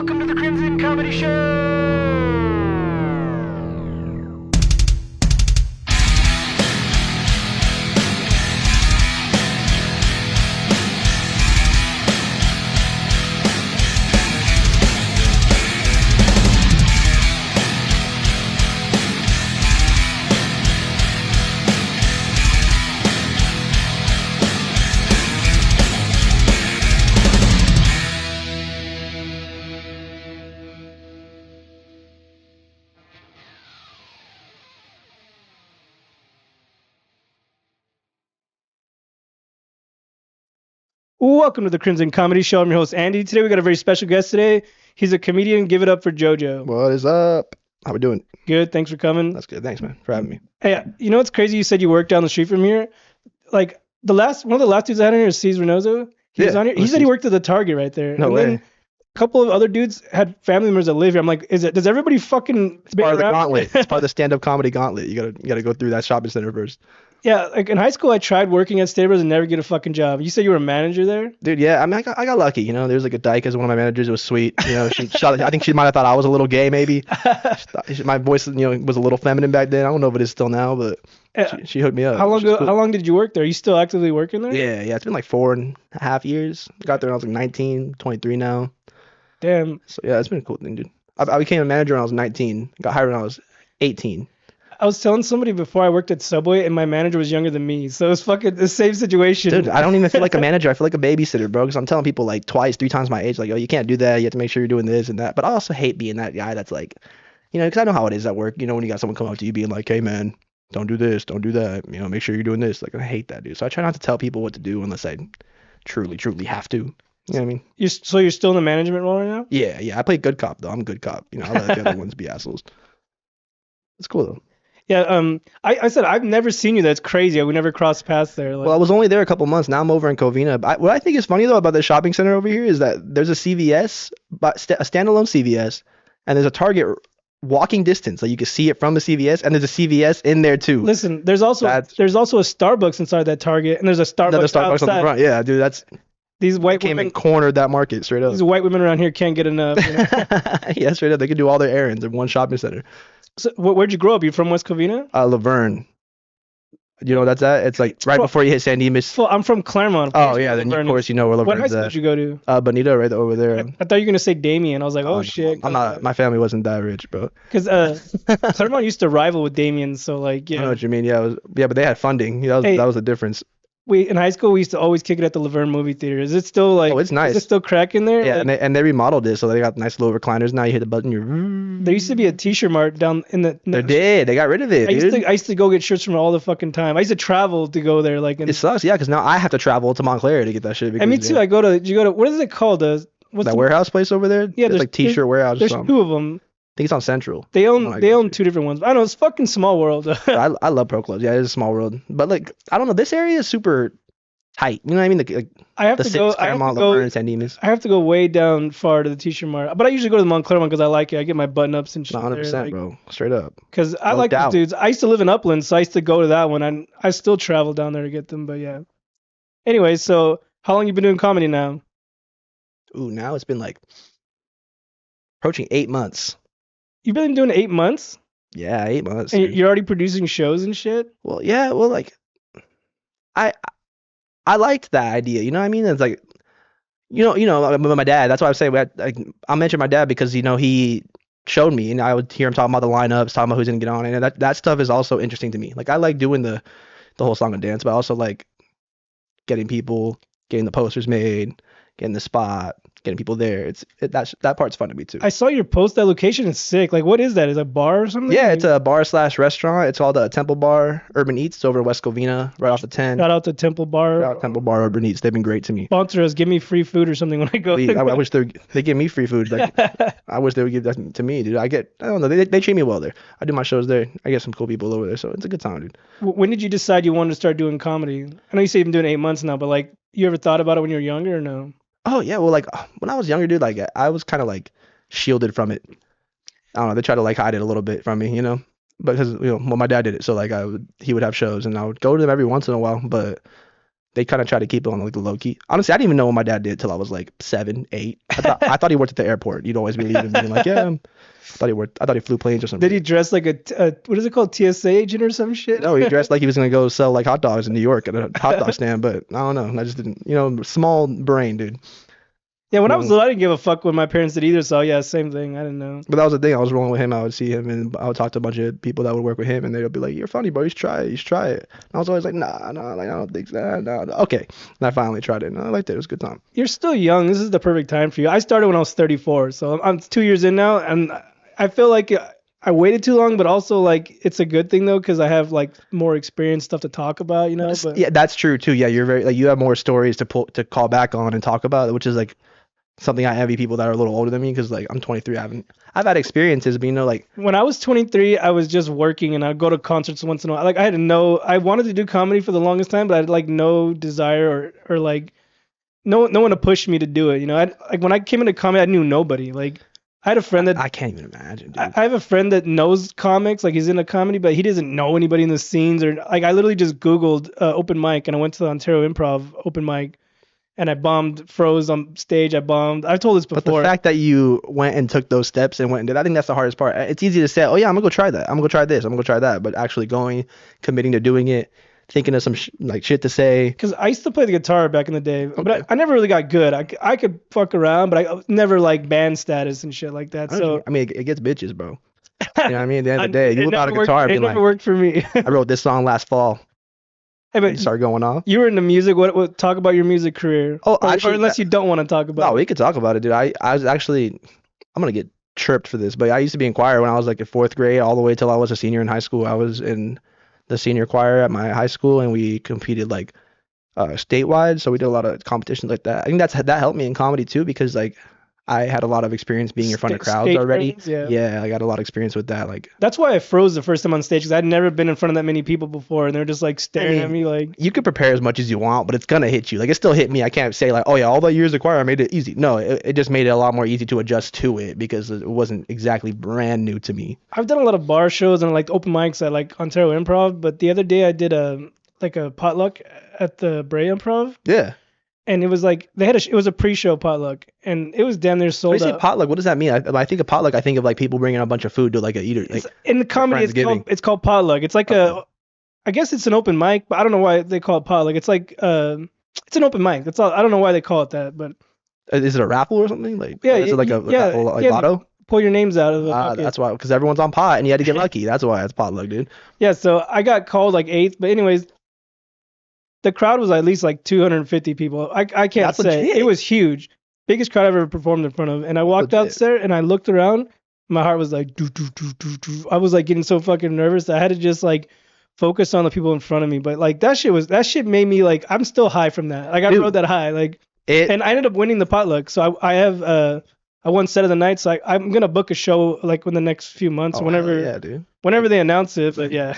Welcome to the Crimson Comedy Show! Welcome to the Crimson Comedy Show. I'm your host, Andy. Today we got a very special guest today. He's a comedian. Give it up for Jojo. What is up? How we doing? Good. Thanks for coming. That's good. Thanks, man, for having me. Hey, you know what's crazy? You said you worked down the street from here. Like one of the last dudes I had in here is Cesar Reynoso. He was on here. He said he worked at the Target right there. No and way. Then a couple of other dudes had family members that live here. I'm like, does everybody fucking? It's part of the gauntlet. It's part of the stand-up comedy gauntlet. You gotta go through that shopping center first. Yeah, like in high school, I tried working at Stables and never get a fucking job. You said you were a manager there? Dude, yeah. I mean, I got lucky. You know, there was like a dyke as one of my managers. It was sweet. You know, I think she might have thought I was a little gay, maybe. My voice, was a little feminine back then. I don't know if it is still now, but she hooked me up. How long did you work there? Are you still actively working there? Yeah. It's been like 4.5 years. Got there when I was like 19, 23 now. Damn. So yeah, it's been a cool thing, dude. I became a manager when I was 19. Got hired when I was 18. I was telling somebody before I worked at Subway, and my manager was younger than me, so it's fucking the same situation. Dude, I don't even feel like a manager. I feel like a babysitter, bro, because I'm telling people like twice, 3 times my age, like, oh, you can't do that. You have to make sure you're doing this and that. But I also hate being that guy that's like, because I know how it is at work. When you got someone come up to you being like, hey, man, don't do this, don't do that. Make sure you're doing this. Like, I hate that, dude. So I try not to tell people what to do unless I truly, truly have to. You know what I mean? So you're still in the management role right now? Yeah. I play good cop, though. I'm good cop. I let the other ones be assholes. It's cool, though. Yeah, I said I've never seen you. That's crazy. We never crossed paths there. Well, I was only there a couple months. Now I'm over in Covina. What I think is funny though about the shopping center over here is that there's a CVS, but a standalone CVS, and there's a Target walking distance, like you can see it from the CVS, and there's a CVS in there too. Listen, there's also a Starbucks inside that Target, and there's a Starbucks outside. On the front. Yeah, dude, these white came women and cornered that market straight up. These white women around here can't get enough. Yeah, straight up. They could do all their errands in one shopping center. So, where'd you grow up? You from West Covina? Laverne. You know what that's at? It's like right before you hit San Dimas. Well, I'm from Claremont. Oh yeah, then of course you know where Laverne's at. What high school did you go to? Bonita, right over there. I thought you were gonna say Damien. I was like, oh shit. I'm not. My family wasn't that rich, bro. Because Claremont used to rival with Damien, so like yeah. I know what you mean. Yeah, but they had funding. That was the difference. In high school we used to always kick it at the Laverne movie theater. Is it still like? Oh, it's nice. Is it still cracking there? Yeah, like, and they remodeled it, so they got nice little recliners. Now you hit the button, There used to be a T-shirt mart down in the. They did. They got rid of it. I used to go get shirts from all the fucking time. I used to travel to go there. Like it sucks, yeah, because now I have to travel to Montclair to get that shit. And me too. I go to. What is it called? What's that warehouse place over there? Yeah, there's like T-shirt warehouse. There's 2 of them. I think it's on Central. They own 2 different ones. I don't know. It's fucking small world. I love Pro Clubs. Yeah, it's a small world. But like, I don't know. This area is super tight. You know what I mean? I have to go way down far to the T-shirt mart. But I usually go to the Montclair one because I like it. I get my button ups and shit. 100%, bro. Straight up. Because I like the dudes. I used to live in Upland, so I used to go to that one. And I still travel down there to get them. But yeah. Anyway, so how long you been doing comedy now? Ooh, now it's been like approaching 8 months. You've been doing 8 months? Yeah, 8 months. And you're already producing shows and shit? Well, yeah. Well, like, I liked that idea. You know what I mean? It's like, my dad. That's why I say I mentioned my dad because he showed me, and I would hear him talking about the lineups, talking about who's gonna get on, and that stuff is also interesting to me. Like I like doing the whole song and dance, but I also like getting the posters made, getting the spot, getting people there. That part's fun to me too. I saw your post. That location is sick. Like, what is that? Is it a bar or something? Yeah, it's a bar/restaurant. It's called Temple Bar Urban Eats. It's over in West Covina, right off the 10. Shout out to Temple Bar. Shout out Temple Bar Urban Eats. They've been great to me. Sponsor us. Give me free food or something when I go. I wish they give me free food. Like, I wish they would give that to me, dude. I don't know. They treat me well there. I do my shows there. I get some cool people over there, so it's a good time, dude. When did you decide you wanted to start doing comedy? I know you say you've been doing 8 months now, but like, you ever thought about it when you were younger or no? Oh yeah, well, like when I was younger, dude, like I was kind of like shielded from it. I don't know. They tried to like hide it a little bit from me, because my dad did it, so like he would have shows and I would go to them every once in a while, but they kind of try to keep it on like the low key. Honestly, I didn't even know what my dad did till I was like 7, 8. I thought he worked at the airport. You'd always be leaving being like, yeah. I thought he flew planes or Did something. he dress like a what is it called, TSA agent or some shit? No, he dressed like he was gonna go sell like hot dogs in New York at a hot dog stand, but I don't know. I just didn't, small brain, dude. Yeah, when I was Young. little, I didn't give a fuck what my parents did either. So yeah, same thing. I didn't know. But that was the thing. I was rolling with him. I would see him, and I would talk to a bunch of people that would work with him, and they would be like, "You're funny, bro. You should try it. You should try it." And I was always like, "Nah, nah, like I don't think so. Nah, nah." Okay. And I finally tried it, and I liked it. It was a good time. You're still young. This is the perfect time for you. I started when I was 34, so I'm 2 years in now, and I feel like I waited too long, but also like it's a good thing though because I have like more experience stuff to talk about, you know. But Yeah, that's true too. Yeah, you're very like you have more stories to call back on and talk about, which is like something I envy people that are a little older than me because like I'm 23. I've had experiences, but like when I was 23, I was just working and I'd go to concerts once in a while. Like I wanted to do comedy for the longest time, but I had like no desire or like no one to push me to do it. You know, like when I came into comedy, I knew nobody. Like I had a friend that I can't even imagine, dude. I have a friend that knows comics, like he's into comedy, but he doesn't know anybody in the scenes or like I literally just Googled open mic and I went to the Ontario Improv open mic and I bombed, froze on stage. I bombed. I've told this But the before. fact that you went and took those steps and went and did, I think that's the hardest part. It's easy to say, oh yeah, I'm gonna go try that. I'm gonna go try this. I'm gonna go try that. But actually going, committing to doing it, thinking of some like shit to say. Because I used to play the guitar back in the day, but Okay. I never really got good. I could fuck around, but I never like band status and shit like that. So I mean, it gets bitches, bro. You know what I mean? At the end of the day, you it whip out a never worked. guitar and It be never like, worked for me. I wrote this song last fall. Hey, And you but start going off. you were into music. What talk about your music career? Oh, Or actually, unless you don't want to talk no, about we it. could talk about it, dude. I was actually, I'm gonna get chirped for this, but I used to be in choir when I was like in fourth grade, all the way till I was a senior in high school. I was in the senior choir at my high school, and we competed like statewide. So we did a lot of competitions like that. I think that helped me in comedy too because like I had a lot of experience being in front of crowds Stage already. presence, yeah. Yeah, I got a lot of experience with that. Like, That's why I froze the first time on stage because I'd never been in front of that many people before, and they're just like I staring at mean, me like. you could prepare as much as you want, but it's gonna hit you. Like, it still hit me. I can't say like, oh yeah, all the years of choir I made it easy. No, it just made it a lot more easy to adjust to it because it wasn't exactly brand new to me. I've done a lot of bar shows and like open mics at like Ontario Improv, but the other day I did a potluck at the Bray Improv, Yeah. and it was like they had it was a pre-show potluck, and it was damn near When sold you say out. potluck, what does that mean? I think of potluck, I think of like people bringing a bunch of food to like a eater. Like, In the comedy, Friendsgiving. it's called potluck. It's like Okay. I guess it's an open mic, but I don't know why they call it potluck. It's like it's an open mic. That's all. I don't know why they call it that, but Is it a raffle or something? Like, yeah, is it like a yeah, raffle, like yeah. lotto? Pull your names out of the bucket. That's why, because everyone's on pot and you had to get lucky. That's why it's potluck, dude. Yeah, so I got called like eighth, but anyways, the crowd was at least like 250 people. I can't That's say legit. it was huge, biggest crowd I've ever performed in front of. And I walked out legit. there and I looked around. My heart was like do do do do do. I was like getting so fucking nervous that I had to just like focus on the people in front of me. But like that shit made me like I'm still high from that. Like I Dude. rode that high. Like It and I ended up winning the potluck. So I have I won set of the night. So I'm gonna book a show like in the next few months, oh, whenever hell yeah, dude. whenever they announce it. But yeah.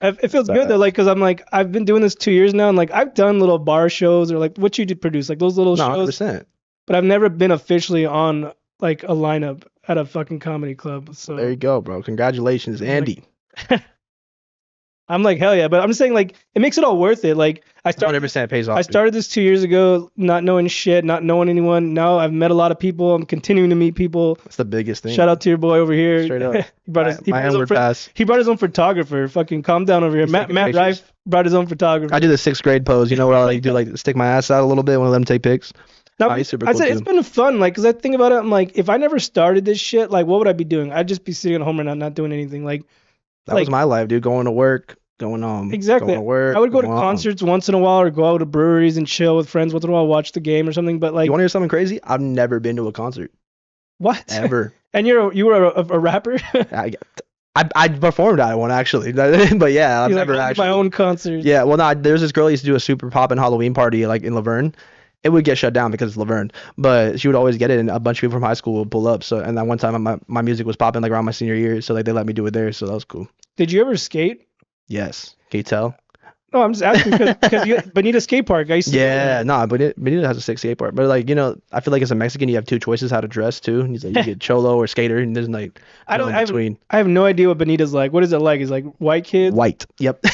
It feels good though, Facts. like, cause I'm like, I've been doing this 2 years now, and like, I've done little bar shows or like what you did produce, like those little No, shows, 100%. but I've never been officially on like a lineup at a fucking comedy club. So There you go, bro. Congratulations, Andy. I'm like, hell yeah, but I'm just saying like, it makes it all worth it. Like, I started 100% pays off. I dude. started this 2 years ago, not knowing shit, not knowing anyone. Now I've met a lot of people. I'm continuing to meet people. That's the biggest thing. Shout out to your boy over here. Straight up. he brought his, he My brought his own onward pass. he brought his own photographer. Fucking calm down over here. He's Matt taking Matt pictures. Rife brought his own photographer. I do the 6th grade pose. You know where I like do like stick my ass out a little bit when I let them take pics. Now, Oh, he's super I cool said too. it's been fun, like, cause I think about it, I'm like, if I never started this shit, like, what would I be doing? I'd just be sitting at home right now, not doing anything. Like, That was like my life, dude. Going to work, exactly. going to work. I would go to going concerts once in a while, or go out to breweries and chill with friends once in a while, watch the game or something. But like, You want to hear something crazy? I've never been to a concert what? ever. And you were a rapper? I performed at one actually, but yeah, I've He's like, never "I'll do actually. my own concerts. Yeah, well, no, there's this girl who used to do a super poppin' Halloween party like in Laverne. It would get shut down because it's Laverne, but she would always get it, and a bunch of people from high school would pull up. So, and that one time my music was popping like around my senior year, so like they let me do it there, so that was cool. Did you ever skate? Yes, can you tell? No, I'm just asking because you Bonita Skate Park. I used to go Yeah, there. nah, but it has a 68 part. But like, I feel like as a Mexican, you have two choices how to dress too. And he's like, you get cholo or skater, and there's like I no don't. in between. I have no idea what Bonita's like. What is it like? Is it like white kids? White. Yep.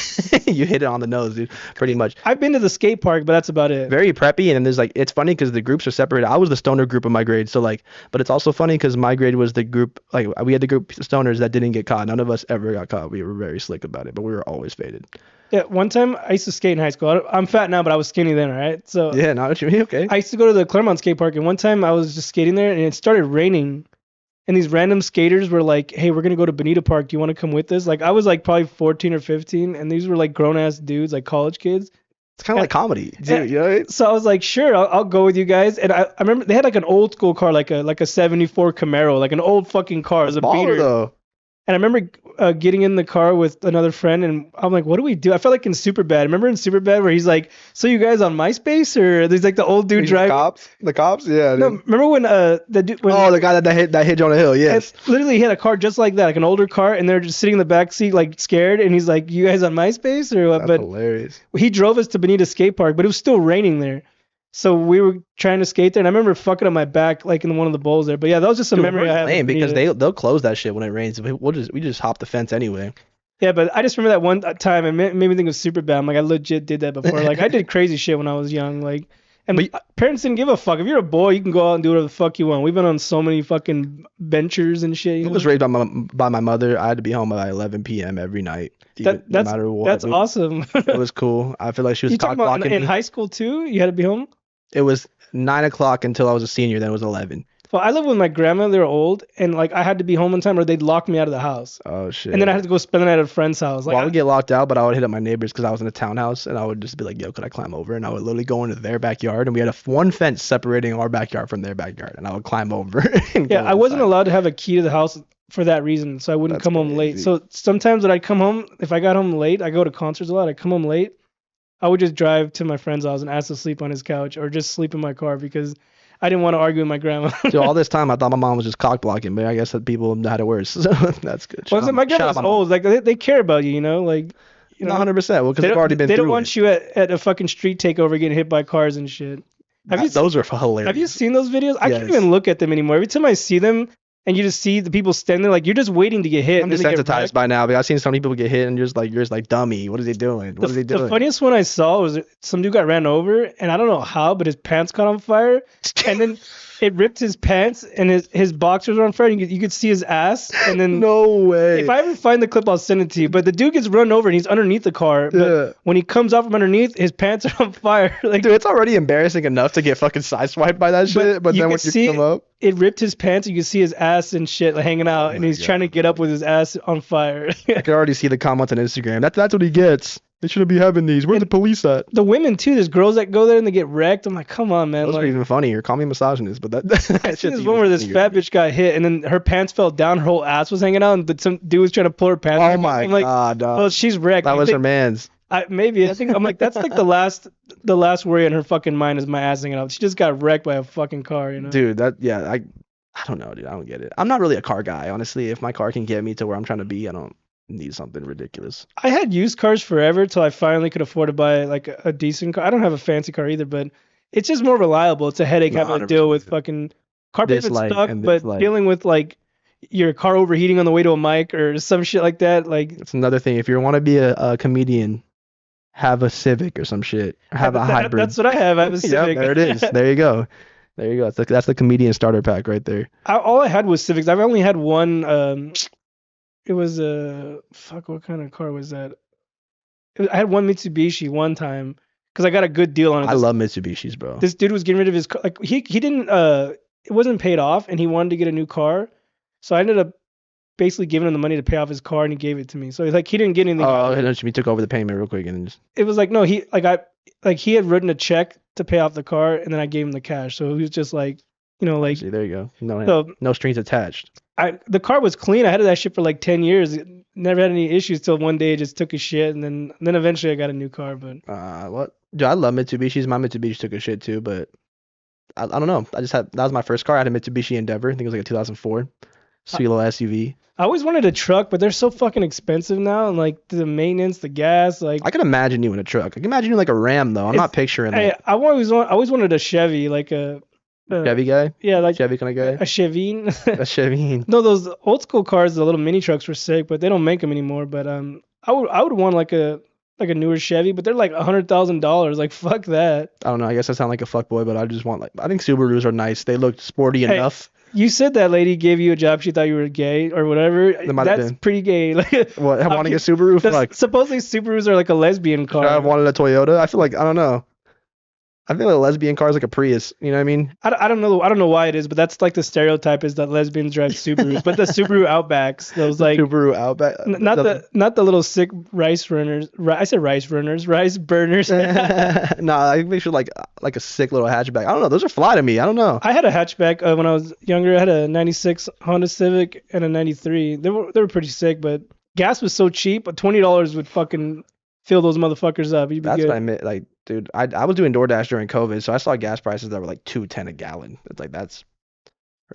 You hit it on the nose, dude. Pretty much. I've been to the skate park, but that's about it. Very preppy, and then there's like it's funny because the groups are separated. I was the stoner group of my grade, so like, but it's also funny because my grade was the group like we had the group of stoners that didn't get caught. None of us ever got caught. We were very slick about it, but we were always faded. Yeah, one time I used to skate in high school. I'm fat now, but I was skinny then, all right? So Yeah, not what you mean. Okay. I used to go to the Claremont skate park, and one time I was just skating there, and it started raining. And these random skaters were like, "Hey, we're gonna go to Bonita Park. Do you want to come with us?" Like I was like probably 14 or 15, and these were like grown ass dudes, like college kids. It's kind of And, like comedy, and dude. You know? so I was like, "Sure, I'll go with you guys." And I remember they had like an old school car, like a '74 Camaro, like an old fucking car. It was That's a baller beater. though. And I remember getting in the car with another friend, and I'm like, "What do we do?" I felt like in Superbad. Remember in Superbad where he's like, "So you guys on MySpace?" Or there's like the old dude Like the driving. cops, the cops, yeah, No, dude. remember when the dude when Oh, the guy that hit Jonah Hill, and yes. literally he had a car just like that, like an older car, and they're just sitting in the back seat like scared, and he's like, "You guys on MySpace or what?" That's But hilarious. he drove us to Bonita Skate Park, but it was still raining there. So we were trying to skate there, and I remember fucking up my back like in one of the bowls there. But yeah, that was just a Dude, memory we're I have of lame because Bonita. they'll close that shit when it rains. We just hop the fence anyway. Yeah, but I just remember that one time it made me think of Superbad. I'm like, I legit did that before. Like, I did crazy shit when I was young. Like, and But parents didn't give a fuck. If you're a boy, you can go out and do whatever the fuck you want. We've been on so many fucking ventures and shit. I was raised by my mother. I had to be home by 11 p.m. every night, even That no that's matter what. that's awesome. It was cool. I feel like she was You talking cock about blocking in me. high school too? You had to be home. It was 9 o'clock until I was a senior. Then it was 11. Well, I lived with my grandma. They were old, and like I had to be home on time, or they'd lock me out of the house. Oh And then I shit. had to go spend the night at a friend's house. Well, I would get locked out, but I would hit up my neighbors because I was in a townhouse, and I would just be like, "Yo, could I climb over?" And I would literally go into their backyard, and we had one fence separating our backyard from their backyard, and I would climb over and yeah, go I wasn't inside. allowed to have a key to the house for that reason, so I wouldn't That's come home late. crazy. So sometimes when I come home, if I got home late, I go to concerts a lot. I come home late. I would just drive to my friend's house and ask to sleep on his couch or just sleep in my car because I didn't want to argue with my grandma. So all this time, I thought my mom was just cock blocking, but I guess that people had it worse. So that's good. Well, my Shout out grandma's my mom. old. Like they care about you, you know. Like you Not know, 100%. Well, because they they've already don't been they don't through it. want you at a fucking street takeover getting hit by cars and shit. Those are Have you hilarious. seen those videos? I can't Yes. even look at them anymore. Every time I see them and you just see the people standing there, like you're just waiting to get hit. I'm And then they get desensitized wrecked. by now, but I've seen so many people get hit, and you're just like, dummy. What is he doing? What is he The doing? funniest one I saw was some dude got ran over, and I don't know how, but his pants caught on fire, and then it ripped his pants, and his boxers were on fire. And you could see his ass, and then No way. if I ever find the clip, I'll send it to you. But the dude gets run over, and he's underneath the car. But Yeah. when he comes out from underneath, his pants are on fire. Like Dude, it's already embarrassing enough to get fucking sideswiped by that shit, but you then when could you see come up, it ripped his pants. You can see his ass and shit like, hanging out, and my he's trying to get up with his ass on fire. I can already see the comments on Instagram. That's what he gets. They shouldn't be having these. Where's the police at? The women too. There's girls that go there and they get wrecked. I'm like, come on, man. Those are Like, even funnier. Call me a misogynist, but that I that seen shit's this even one where this funnier. fat bitch got hit, and then her pants fell down, her whole ass was hanging out, and some dude was trying to pull her pants. Oh back up. my I'm like, god, dog. well, she's wrecked. That You was her think- man's. maybe I think I'm like that's like the last worry in her fucking mind is my ass hanging out. She just got wrecked by a fucking car, you know. Dude, I don't know, dude. I don't get it. I'm not really a car guy, honestly. If my car can get me to where I'm trying to be, I don't need something ridiculous. I had used cars forever till I finally could afford to buy like a decent car. I don't have a fancy car either, but it's just more reliable. It's a headache No, having to deal with 100%. fucking car payment Dislike stuck, and but dislike. dealing with like your car overheating on the way to a mic or some shit like that. Like It's another thing. If you want to be a comedian, have a Civic or some shit. Or have a hybrid. that's what I have. I have a Yep, Civic. there it is. There you go. There you go. That's the comedian starter pack right there. All I had was Civics. I've only had one. It was a fuck. What kind of car was that? I had one Mitsubishi one time because I got a good deal on it. I love Mitsubishis, bro. This dude was getting rid of his car. Like he didn't. It wasn't paid off, and he wanted to get a new car. So I ended up basically giving him the money to pay off his car, and he gave it to me. So it's like he didn't get anything. Oh, out of it. and he took over the payment real quick and just. It was like no, he had written a check to pay off the car, and then I gave him the cash. So he was just like, like See, there you go. No, so. no strings attached. The car was clean. I had that shit for like 10 years. Never had any issues till one day it just took a shit, and then eventually I got a new car. But What? Dude, I love Mitsubishis. My Mitsubishi took a shit too, but I don't know. That was my first car. I had a Mitsubishi Endeavor. I think it was like a 2004. Sweet little SUV. I always wanted a truck, but they're so fucking expensive now, and like the maintenance, the gas, like I can imagine you in a truck. I can imagine you like a Ram though. I'm not picturing I, like I always wanted a Chevy, like a Chevy guy. yeah, like Chevy kind of a Chevy. guy. A Chevy. No, those old school cars, the little mini trucks were sick, but they don't make them anymore. But I would want like a newer Chevy, but they're like $100,000. Like fuck that. I don't know. I guess I sound like a fuckboy, but I just want like I think Subarus are nice. They look sporty Hey, enough. you said that lady gave you a job. She thought you were gay or whatever. might have That's been. pretty gay. Like What? Wanting a Subaru? Fuck. supposedly Subarus are like a lesbian Should I have car. wanted a Toyota? I feel like I don't know. I feel like a lesbian car is like a Prius. You know what I mean? I don't know. I don't know why it is, but that's like the stereotype is that lesbians drive Subarus. But the Subaru Outbacks, those like Subaru Outback. not the little sick rice runners. I said rice runners, rice burners. No, I think they should like a sick little hatchback. I don't know. Those are fly to me. I don't know. I had a hatchback when I was younger. I had a '96 Honda Civic and a '93. They were pretty sick, but gas was so cheap. But $20 would fucking fill those motherfuckers up. You'd be That's good. what I meant. Like, dude, I was doing DoorDash during COVID, so I saw gas prices that were like $2.10 a gallon. It's like that's.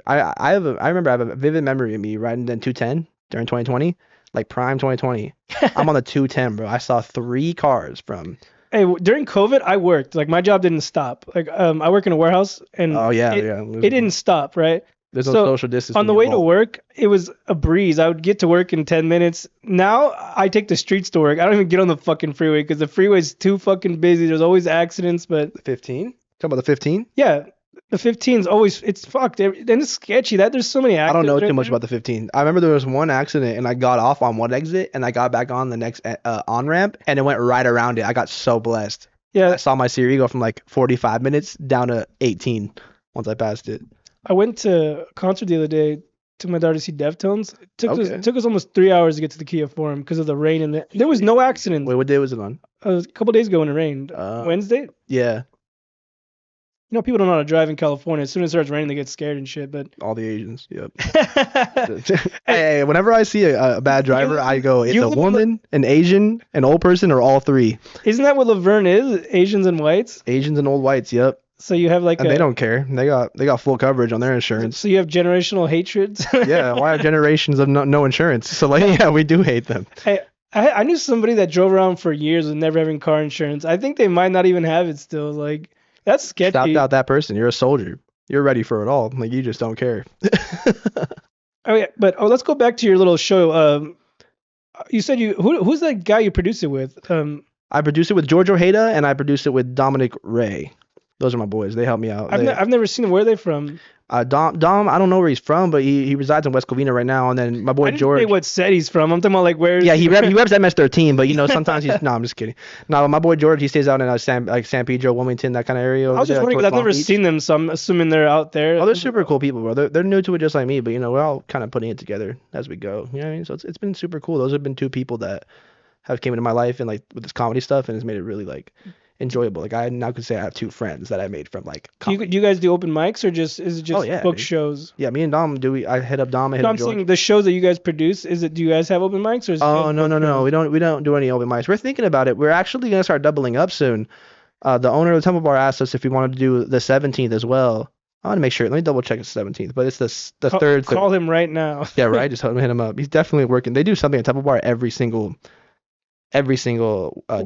I remember I have a vivid memory of me riding in 210 during 2020, like prime 2020. I'm on the 210, bro. I saw 3 cars from. Hey, during COVID, I worked. Like my job didn't stop. Like I work in a warehouse, and Oh yeah, it, yeah. it didn't stop. Right. There's no So, social distance. On the way to work, it was a breeze. I would get to work in 10 minutes. Now I take the streets to work. I don't even get on the fucking freeway because the freeway's too fucking busy. There's always accidents. But 15. Talking about the 15. yeah, the 15's always it's fucked. Then it's sketchy. There's so many I accidents. don't know too right much there. about the 15. I remember there was one accident and I got off on one exit and I got back on the next on ramp and it went right around it. I got so blessed. I Yeah, saw my Siri go from like 45 minutes down to 18 once I passed it. I went to a concert the other day. Took my daughter to see Deftones. Okay. Took us almost 3 hours to get to the Kia Forum because of the rain and there was no accidents. Wait, what day was it on? A couple days ago when it rained. Wednesday. Yeah, You know, people don't know how to drive in California. As soon as it starts raining, they get scared and shit. But all the Asians. Yep. Hey, whenever I see a bad driver, I go, it's you a live in woman, an Asian, an old person, or all 3. isn't that what Laverne is? Asians and whites. Asians and old whites. Yep. So you have like And they don't care. They got full coverage on their insurance. So you have generational hatreds. Yeah. Why have generations of no insurance? So like, yeah, we do hate them. I knew somebody that drove around for years with never having car insurance. I think they might not even have it still. Like that's sketchy. Stopped out that person. You're a soldier. You're ready for it all. Like you just don't care. Oh yeah, but let's go back to your little show. You said who's that guy you produce it with? I produce it with Jojo Garcia and I produce it with Dominic Ray. Those are my boys. They help me out. I've never seen them. Where are they from? Dom, I don't know where he's from, but he resides in West Covina right now. And then my boy I didn't George. say what set he's from. I'm talking about like where. Yeah, he reps MS-13, but you know sometimes he's no, I'm just kidding. No, my boy George, he stays out in San Pedro, Wilmington, that kind of area. I was just wondering because I've never seen them, so I'm assuming they're out there. Oh, they're super cool people, bro. They're new to it just like me, but you know we're all kind of putting it together as we go. You know what I mean? So it's been super cool. Those have been 2 people that have came into my life and like with this comedy stuff, and it's made it really like enjoyable. Like I now could say I have 2 friends that I made from like comedy. Do you guys do open mics or is it just Oh, yeah, book dude. shows? Yeah, me and Dom do. I hit up Dom. I hit No, up I'm George. saying the shows that you guys produce. Do you guys have open mics or? Is it Oh just no book shows? we don't do any open mics. We're thinking about it. We're actually gonna start doubling up soon. The owner of the Temple Bar asked us if we wanted to do the 17th as well. I want to make sure. Let me double check it's 17th, but it's the third. Call him right now. Yeah, right. Just hit him up. He's definitely working. They do something at Temple Bar every single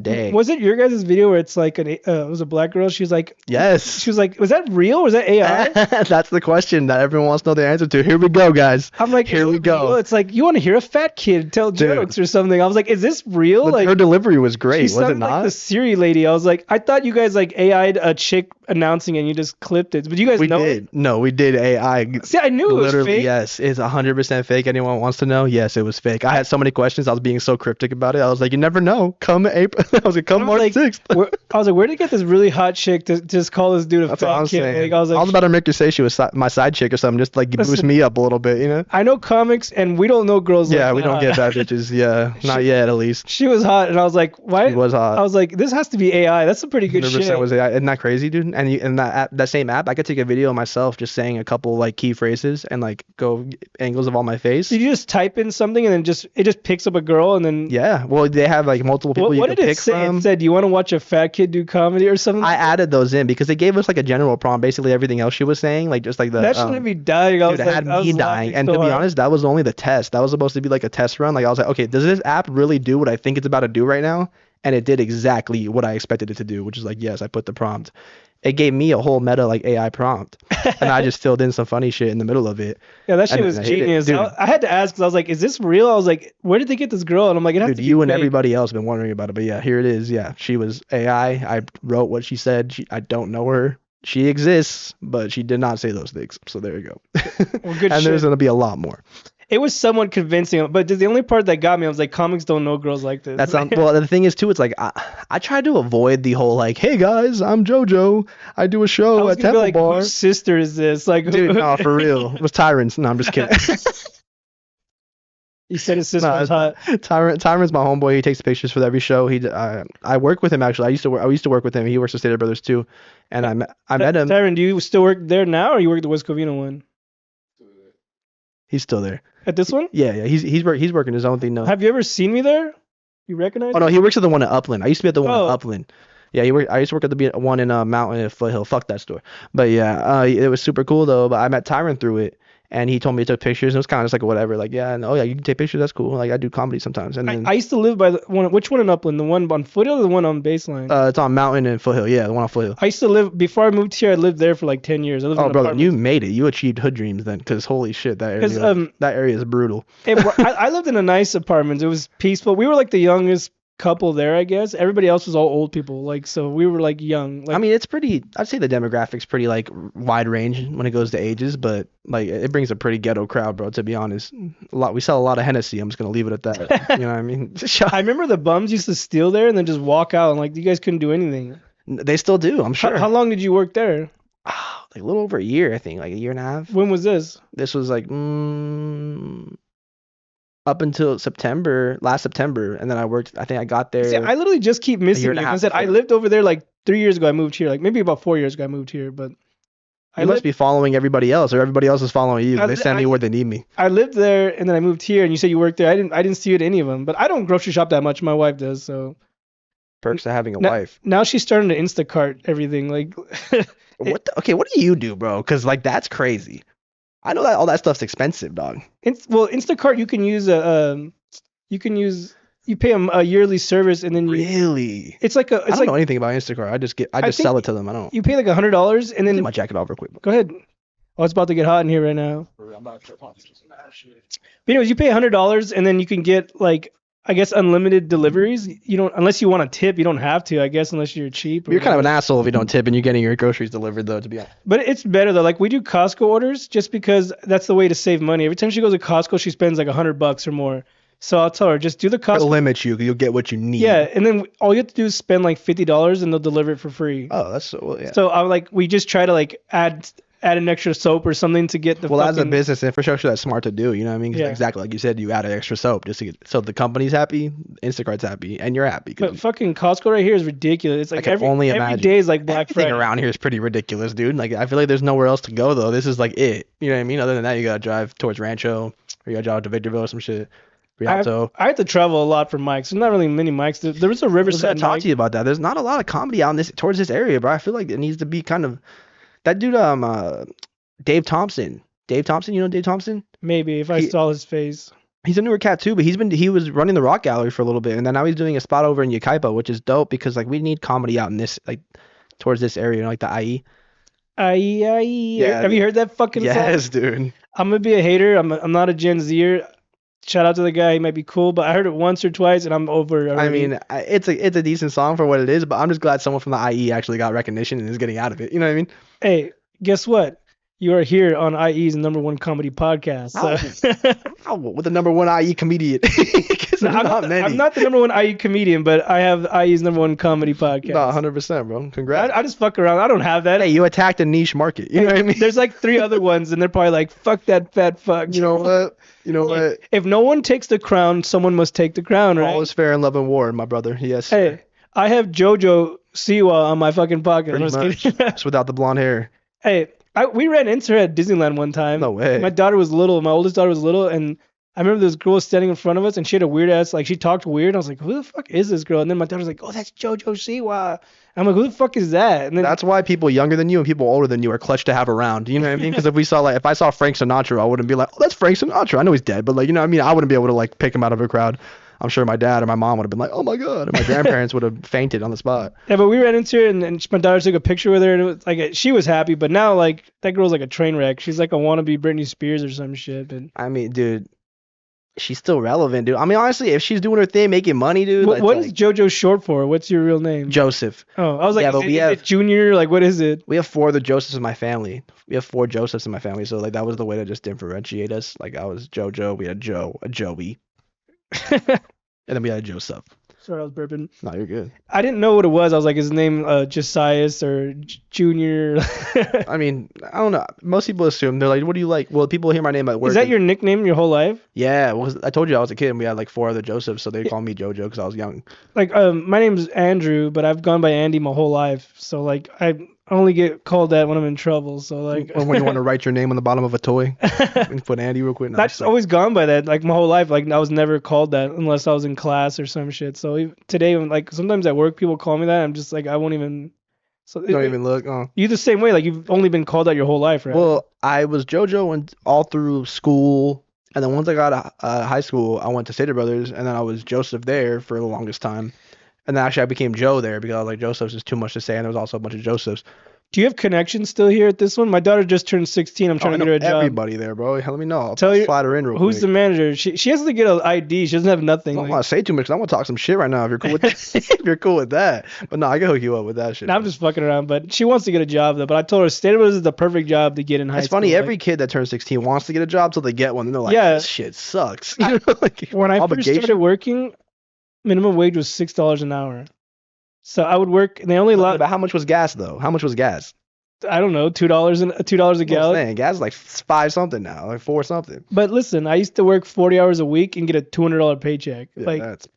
day. Was it your guys' video where it's like it was a black girl? She was like, Yes. was that real or was that AI? That's the question that everyone wants to know the answer to. Here we go, guys. I'm like, Here is we it go. real? It's like you want to hear a fat kid tell Dude. jokes or something. I was like, is this real? But Like her delivery was great, she was sounded it not? like the Siri lady. I was like, I thought you guys like AI'd a chick announcing and you just clipped it. But you guys We know did. No, we did AI. it? See, I knew it was Literally, fake. yes. It's 100% fake. Anyone wants to know? Yes, it was fake. I had so many questions. I was being so cryptic about it. I was like, you never know. Come April. I was like, come I was March like, 6th. I was like, where did you get this really hot chick to just call this dude a That's what fat I'm kid? saying. Like, I was like, about to make her say she was my side chick or something, just like boost Listen. me up a little bit, you know? I know comics and we don't know girls. Yeah, like we don't that. get bad bitches. Yeah, not yet at least. She was hot, and I was like, why? She was hot. I was like, this has to be AI. That's some pretty good 100% shit. was AI. Isn't that crazy, dude? And that same app, I could take a video of myself just saying a couple like key phrases and like go angles of all my face. Did you just type in something and then it just picks up a girl and then? Yeah, well, they have like multiple people you What could did it pick say? It from. said, "Do you want to watch a fat kid do comedy or something?" I added those in because they gave us like a general prompt, basically everything else she was saying, like just like That the should have me dying. dude, it had I me was dying. laughing And so to be hard. honest, that was only the test. That was supposed to be like a test run. Like I was like, okay, does this app really do what I think it's about to do right now? And it did exactly what I expected it to do, which is like, yes, I put the prompt. It gave me a whole meta like AI prompt, and I just filled in some funny shit in the middle of it, Yeah, that shit and was then I hit it, genius. dude. I had to ask because I was like, "Is this real?" I was like, "Where did they get this girl?" And I'm like, "It has Dude, to be you and fake." everybody else been wondering about it, but yeah, here it is. Yeah, she was AI. I wrote what she said. I don't know her. She exists, but she did not say those things. So there you go. Well, good And there's shit. gonna be a lot more. It was somewhat convincing, but the only part that got me, I was like, "Comics don't know girls like this." That's well. The thing is too. It's like I try to avoid the whole like, hey guys, I'm JoJo. I do a I show was at gonna be Temple like, Bar. "Whose sister is this?" Like, Dude, no, for real. It was Tyrants. No, I'm just kidding. You said his sister No, was hot. Tyrant's my homeboy. He takes pictures for every show. I work with him actually. I used to work with him. He works at Stater Brothers too, and I met him. Tyron, do you still work there now, or you work at the West Covina one? He's still there. At this one? Yeah. He's working his own thing now. Have you ever seen me there? You recognize Oh no, me? he works at the one at Upland. I used to be at the one at Oh. Upland. Yeah, I used to work at the one in Mountain and Foothill. Fuck that store. But yeah, it was super cool though. But I met Tyron through it, and he told me he took pictures. And it was kind of just like whatever. Like yeah, and, oh yeah, you can take pictures. That's cool. Like I do comedy sometimes. And then I used to live by the one. Which one in Upland? The one on Foothill or the one on Baseline? it's on Mountain and Foothill. Yeah, the one on Foothill. I used to live before I moved here. I lived there for like 10 years. I lived Oh in brother, you apartments. made it. You achieved hood dreams then, because holy shit, Because that area is brutal. I lived in a nice apartment. It was peaceful. We were like the youngest couple there, I guess. Everybody else was all old people. Like so, we were like young. Like, I mean, it's pretty. I'd say the demographics pretty like wide range when it goes to ages, but like it brings a pretty ghetto crowd, bro. To be honest, we sell a lot of Hennessy. I'm just gonna leave it at that. You know what I mean? I remember the bums used to steal there and then just walk out, and like you guys couldn't do anything. They still do, I'm sure. How long did you work there? Like a little over a year, I think, like a year and a half. When was this? This was like up until last September, and then I worked. I think I got there. See, I literally just keep missing year you. and a I half said I before. lived over there like 3 years ago. I moved here. Like maybe about 4 years ago I moved here, but You must be following everybody else, or everybody else is following you. They send me where they need me. I lived there and then I moved here. And you said you worked there. I didn't see you at any of them. But I don't grocery shop that much. My wife does. So Perks of having a now, wife. now she's starting to Instacart everything. Like, Okay, what do you do, bro? Because like that's crazy. I know that all that stuff's expensive, dog. well, Instacart you can use you pay a yearly service and then Really? it's like I don't know anything about Instacart. I just I sell think it to them. I don't. you pay like $100 and Take then my jacket off real quick. go ahead. Oh, it's about to get hot in here right now. But anyways, you pay $100 and then you can get like I guess unlimited deliveries. You don't unless you want to tip. You don't have to. I guess unless you're cheap. Or You're kind of an whatever. asshole if you don't tip and you're getting your groceries delivered, though. To be honest. But it's better though. Like we do Costco orders just because that's the way to save money. Every time she goes to Costco, she spends like $100 or more. So I'll tell her just do the It'll Costco. limit you. You'll get what you need. Yeah, and then all you have to do is spend like $50 and they'll deliver it for free. Oh, that's so. Well, yeah. So I'm like, we just try to like add an extra soap or something to get the. Well, as a fucking, business infrastructure, that's smart to do. You know what I mean? 'Cause Yeah. exactly like you said, you add an extra soap just to get so the company's happy, Instacart's happy, and you're happy. 'Cause But fucking Costco right here is ridiculous. It's like can every only every imagine. day is like Black everything Friday. around here is pretty ridiculous, dude. Like I feel like there's nowhere else to go though. This is like it. You know what I mean? Other than that, you gotta drive towards Rancho, or you gotta drive to Victorville or some shit. Rialto. I have to travel a lot for mics. There's not really many mics. There was a I was Riverside gonna talk mic. to you about that. There's not a lot of comedy out in towards this area, bro. I feel like it needs to be kind of that dude. Dave Thompson. Dave Thompson, you know Dave Thompson? Maybe if I He- saw his face. He's a newer cat too, but he was running the Rock Gallery for a little bit, and then now he's doing a spot over in Yucaipa, which is dope because like we need comedy out in this like towards this area, you know, like the IE. Yeah. Have you heard that fucking song? Yes, dude. I'm gonna be a hater. I'm not a Gen Zer. Shout out to the guy. He might be cool, but I heard it once or twice and I'm over it I already. mean, it's a decent song for what it is, but I'm just glad someone from the IE actually got recognition and is getting out of it. You know what I mean? Hey, guess what? You are here on IE's #1 comedy podcast. Oh, with the #1 IE comedian. 'Cause there's not many. I'm not the #1 IE comedian, but I have IE's #1 comedy podcast. No, 100%, bro. Congrats. I just fuck around. I don't have that. Hey, you attacked a niche market. You know what I mean? There's like 3 other ones, and they're probably like, "Fuck that fat fuck." You know what? You know what? If no one takes the crown, someone must take the crown, right? All is fair in love and war, my brother. Yes. Hey, I have Jojo Garcia on my fucking podcast. I'm Pretty just much. kidding. Just without the blonde hair. Hey, we ran into her at Disneyland one time. No way. My daughter was little. My oldest daughter was little, and I remember this girl was standing in front of us, and she had a weird ass, like she talked weird. I was like, who the fuck is this girl? And then my dad was like, oh, that's Jojo Siwa. I'm like, who the fuck is that? And then That's why people younger than you and people older than you are clutch to have around. You know what I mean? Because if I saw Frank Sinatra, I wouldn't be like, oh, that's Frank Sinatra. I know he's dead, but like, you know what I mean? I wouldn't be able to like pick him out of a crowd. I'm sure my dad or my mom would have been like, oh my god, and my grandparents would have fainted on the spot. yeah, but we ran into her, and my daughter took a picture with her, and it was like she was happy. But now, like that girl's like a train wreck. She's like a wannabe Britney Spears or some shit. But I mean, dude, she's still relevant, dude. I mean, honestly, if she's doing her thing, making money, dude, what like is JoJo short for? What's your real name? Joseph. Oh, I was like, Yeah, but we is have it Junior? Like, what is it? we have four other Josephs in my family. We have four Josephs in my family, so like that was the way to just differentiate us. Like I was JoJo, we had Joe, a Joey, and then we had a Joseph. Sorry, I was burping. No, you're good. I didn't know what it was. I was like, his name Josias or Junior. I mean, I don't know. Most people assume they're like, "What do you like?" Well, people hear my name at work. Is that your nickname your whole life? Yeah, well, I told you I was a kid and we had like four other Josephs, so they call me JoJo because I was young. Like, my name's Andrew, but I've gone by Andy my whole life. So like, I only get called that when I'm in trouble. So like, Or when you want to write your name on the bottom of a toy, and put Andy real quick. No, I've just always gone by that. Like my whole life, like I was never called that unless I was in class or some shit. So today, when like sometimes at work people call me that, I'm just like I won't even. So don't even look. Oh. You the same way. Like you've only been called that your whole life, right? Well, I was JoJo and all through school, and then once I got to high school, I went to Stater Brothers, and then I was Joseph there for the longest time. And then actually I became Joe there because I was like, Joseph's is too much to say, and there was also a bunch of Josephs. Do you have connections still here at this one? My daughter just turned 16. I'm trying to get her a job. Everybody there, bro. Let me know. I'll Tell you, slide her in real who's quick. the manager? She has to get an ID. She doesn't have nothing. I don't want to say too much 'cause I want to talk some shit right now. If you're cool with if you're cool with that, but no, I can hook you up with that shit. I'm just fucking around, but she wants to get a job though. But I told her Stater Brothers is the perfect job to get in high school. It's funny. Like, Every kid that turns 16 wants to get a job till they get one, and they're like, Yeah. "This shit sucks." You know, like, when I first obligation. started working, minimum wage was $6 an hour. So I would work, and they only allowed, But how much was gas though? How much was gas? I don't know, $2 a That's what I'm gallon. saying. Gas is like 5 something now, like 4 something. But listen, I used to work 40 hours a week and get a $200 paycheck. Yeah, Like, that's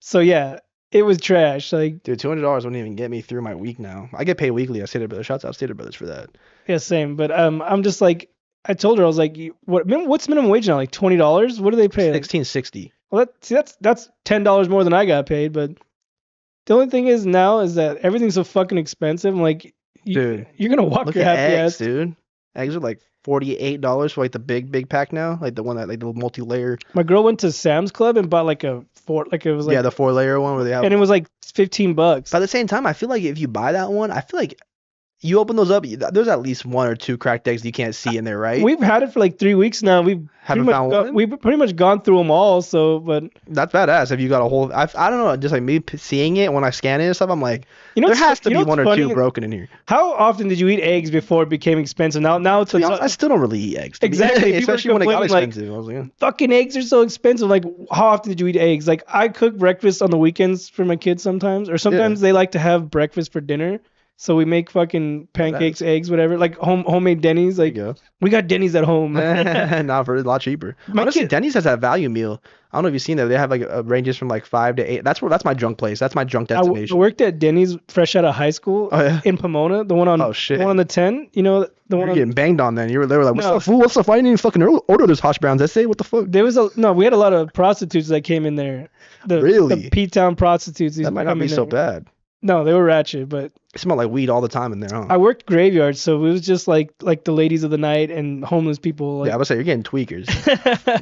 so yeah, it was trash. Like, dude, $200 wouldn't even get me through my week now. I get paid weekly at Stater Brothers. Shouts out Stater Brothers for that. yeah, same. But I'm just like, I told her I was like, what's minimum wage now? Like $20? What do they pay? Like, 1660. well, that's $10 more than I got paid. But the only thing is now is that everything's so fucking expensive. I'm like, Dude, you're gonna walk look your at happy eggs, ass. dude. Eggs are like $48 for like the big pack now, like the one that like the multi-layer. My girl went to Sam's Club and bought like a four, like it was like, Yeah, the 4-layer one where they have. and it was like $15. But at the same time, I feel like if you buy that one, I feel like you open those up, there's at least 1 or 2 cracked eggs you can't see in there, right? We've had it for like 3 weeks now. Haven't found one? We've pretty much gone through them all. So, but That's badass. If you got a whole, I don't know, just like me seeing it when I scan it and stuff, I'm like, you know, there has to you be know what's 1 or funny? 2 broken in here. How often did you eat eggs before it became expensive? Now it's To be honest, I still don't really eat eggs. to be- Exactly. People are Especially when it got complaining, like, expensive. I was like, yeah. fucking eggs are so expensive. Like, how often did you eat eggs? Like, I cook breakfast on the weekends for my kids sometimes, or sometimes they like to have breakfast for dinner. So we make fucking pancakes, eggs, whatever, like homemade Denny's. Like, There you we got Denny's at home. go. Not for a lot cheaper. My Honestly, kid- Denny's has that value meal. I don't know if you've seen that. They have like ranges from like 5 to 8. That's my drunk place. That's my drunk I destination. worked at Denny's fresh out of high school Oh yeah. in Pomona, the one on Oh shit. the one on the 10. You know, the one You're on. getting banged on then. They were like, what's No. up, fool? What's up? I didn't even fucking order this hash browns. I say, what the fuck? There was we had a lot of prostitutes that came in there. Really? The P-Town prostitutes. That might not be so bad. No, they were ratchet, but It smelled like weed all the time in there, huh? I worked graveyard, so it was just like the ladies of the night and homeless people. Like, Yeah, I would say you're getting tweakers.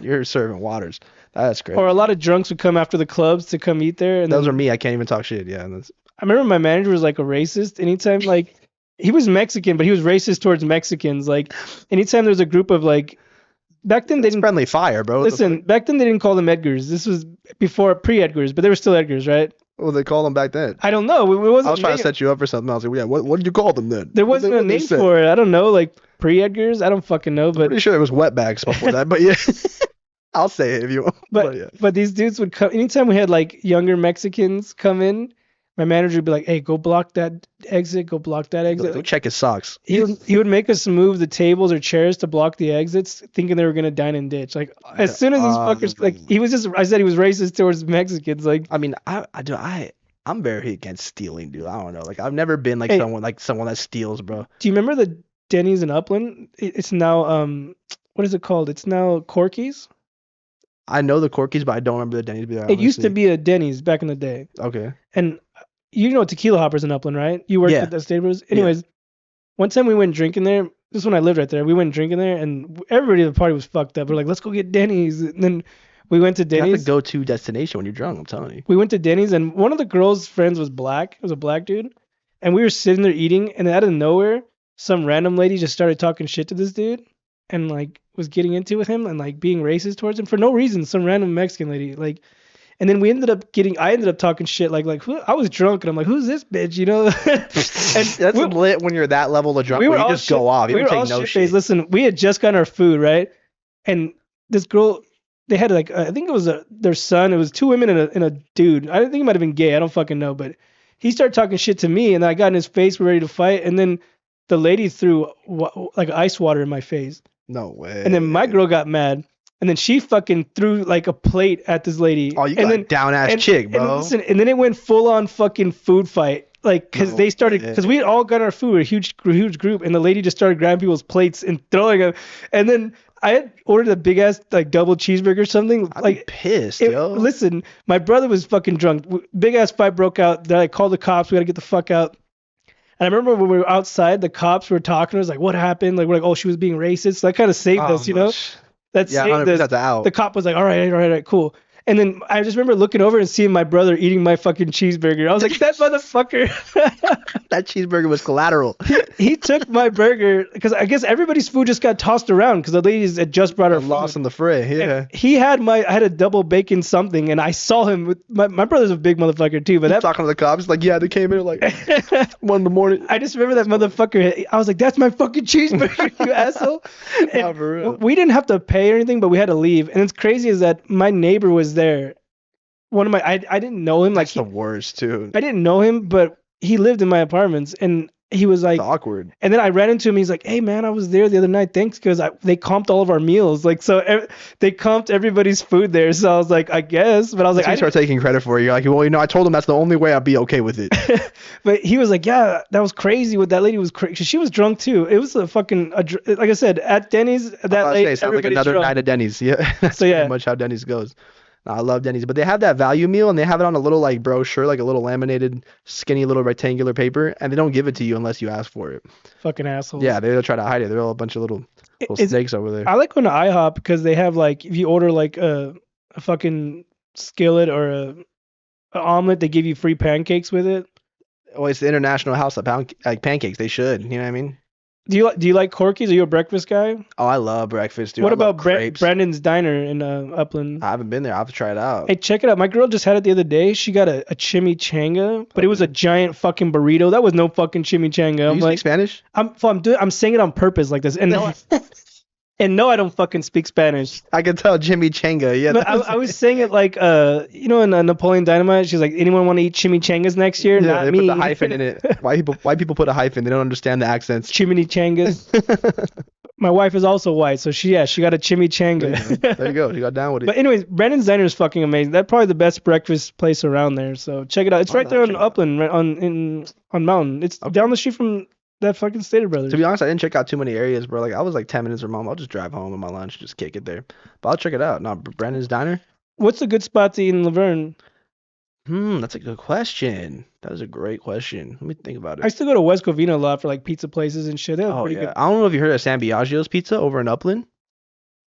You're serving waters. That's great. or a lot of drunks would come after the clubs to come eat there. And Those then, are me. I can't even talk shit. Yeah, that's I remember my manager was like a racist. Anytime like he was Mexican, but he was racist towards Mexicans. Like anytime there was a group of like back then they it's didn't friendly fire, bro. What the listen. Back then they didn't call them Edgars. This was before pre-Edgars, but they were still Edgars, right? fuck? What did they call them back then? I don't know. It wasn't. I was trying to named- set you up for something else. Like, yeah, what did you call them then? There What wasn't they- a what they name said? for it. I don't know, like pre-Edgars. I don't fucking know, but Pretty sure it was wetbacks before that, but yeah. I'll say it if you want. But yeah. but these dudes would come anytime we had like younger Mexicans come in. My manager would be like, "Hey, go block that exit. Go block that exit." Go check his socks. He would make us move the tables or chairs to block the exits, thinking they were gonna dine and ditch. Like as soon as these fuckers, like he was just, I said he was racist towards Mexicans. Like I mean, I'm very against stealing, dude. I don't know. Like I've never been like Hey. someone that steals, bro. do you remember the Denny's in Upland? It's now what is it called? It's now Corky's. I know the Corky's, but I don't remember the Denny's. But It used to honestly, be a Denny's back in the day, okay. and you know Tequila Hoppers in Upland, right? You worked Yeah, at the Stables. yeah. Anyways, one time we went drinking there. This is when I lived right there. We went drinking there, and everybody at the party was fucked up. We're like, let's go get Denny's, and then we went to That's a Denny's. go-to destination when you're drunk. I'm telling you. We went to Denny's, and one of the girls' friends was black. It was a black dude, and we were sitting there eating, and out of nowhere, some random lady just started talking shit to this dude, and like was getting into with him and like being racist towards him for no reason. Some random Mexican lady, like, and then we ended up getting. I ended up talking shit like who, I was drunk, and I'm like, who's this bitch, you know? And That's we, lit when you're that level of drunk. we were Where you all just shit, go off. You we don't were all take no shit shit. faced. Listen, we had just gotten our food right, and this girl, they had like I think it was their son. It was two women and a dude. I think he might have been gay. I don't fucking know, but he started talking shit to me, and I got in his face. We're ready to fight, and then the lady threw like ice water in my face, No and then my way. girl got mad, and then she fucking threw like a plate at this lady, Oh, you and got a then down ass chick, and bro. listen, and then it went full on fucking food fight. Like, cause No they started, cause we way. had all got our food, a huge group, and the lady just started grabbing people's plates and throwing them. And then I had ordered a big ass like double cheeseburger or something. I'd be Like, pissed, yo. listen, my brother was fucking drunk. Big ass fight broke out. Then I called the cops. We gotta get the fuck out. And I remember when we were outside, the cops were talking to us like, "What happened?" Like, we're like, "Oh, she was being racist." So that kind of saved us, you know. That Yeah, saved us. 100% the The out. cop was like, all right, cool. And then I just remember looking over and seeing my brother eating my fucking cheeseburger. I was like, that motherfucker. That cheeseburger was collateral. He took my burger because I guess everybody's food just got tossed around because the ladies had just brought her Lost food. in the fray. Yeah. And he had I had a double bacon something, and I saw him with my brother's a big motherfucker too, but that Talking to the cops, like, yeah, they came in at like 1 in the morning. I just remember that motherfucker. I was like, "That's my fucking cheeseburger, you asshole!" And Nah, for real. we didn't have to pay or anything, but we had to leave. And it's crazy is that my neighbor was there. One of my I didn't know him. Like That's the worst, too. I didn't know him, but he lived in my apartments, and he was like, It's awkward. and then I ran into him. He's like, "Hey man, I was there the other night. Thanks, because they comped all of our meals. Like, so they comped everybody's food there. So I was like, I guess, but I was like, I start taking credit for it. You're like, well, I told him that's the only way I'd be okay with it. but he was like, yeah, that was crazy. What that lady was crazy. She was drunk too. It was a fucking, like I said, at Denny's, that lady, It sounds like everybody's another drunk. night at Denny's. Yeah, that's So, yeah. pretty much how Denny's goes. No, I love Denny's, but they have that value meal and they have it on a little like brochure, like a little laminated, skinny little rectangular paper, and they don't give it to you unless you ask for it. Fucking assholes. Yeah, they'll try to hide it. They're all a bunch of little It's- snakes over there. I like going to IHOP because they have like, if you order like a fucking skillet or a omelet, they give you free pancakes with it. Well, it's the International House of like pancakes. They should. You know what I mean? Do you like Corky's? Are you a breakfast guy? Oh, I love breakfast, dude. What I love about crepes. Brandon's Diner in Upland? I haven't been there. I have to try it out. Hey, check it out. My girl just had it the other day. She got a chimichanga, but it was a giant fucking burrito. That was no fucking chimichanga. Do I'm you like, speak Spanish? I'm saying it on purpose like this. And no, and no, I don't fucking speak Spanish. I can tell Jimmy Changa. Yeah, But I was saying it like, you know, in Napoleon Dynamite, she's like, anyone want to eat chimichangas next year? yeah, Not they me. put the hyphen in it. Why people put a hyphen? They don't understand the accents. Chimichangas. My wife is also white, so she got a chimichanga. There you go. You got down with it. But anyways, Brandon's Diner is fucking amazing. That's probably the best breakfast place around there. So check it out. It's Oh, right there on check it out. Upland, right on Mountain. It's down the street from that fucking Stater Brothers. To be honest, I didn't check out too many areas, bro. Like I was like 10 minutes from home. I'll just drive home with my lunch, just kick it there. But I'll check it out. No, Brandon's Diner. What's a good spot to eat in Laverne? That's a good question. That is a great question. Let me think about it. I still go to West Covina a lot for like pizza places and shit. They have Oh pretty yeah. good. I don't know if you heard of San Biagio's Pizza over in Upland.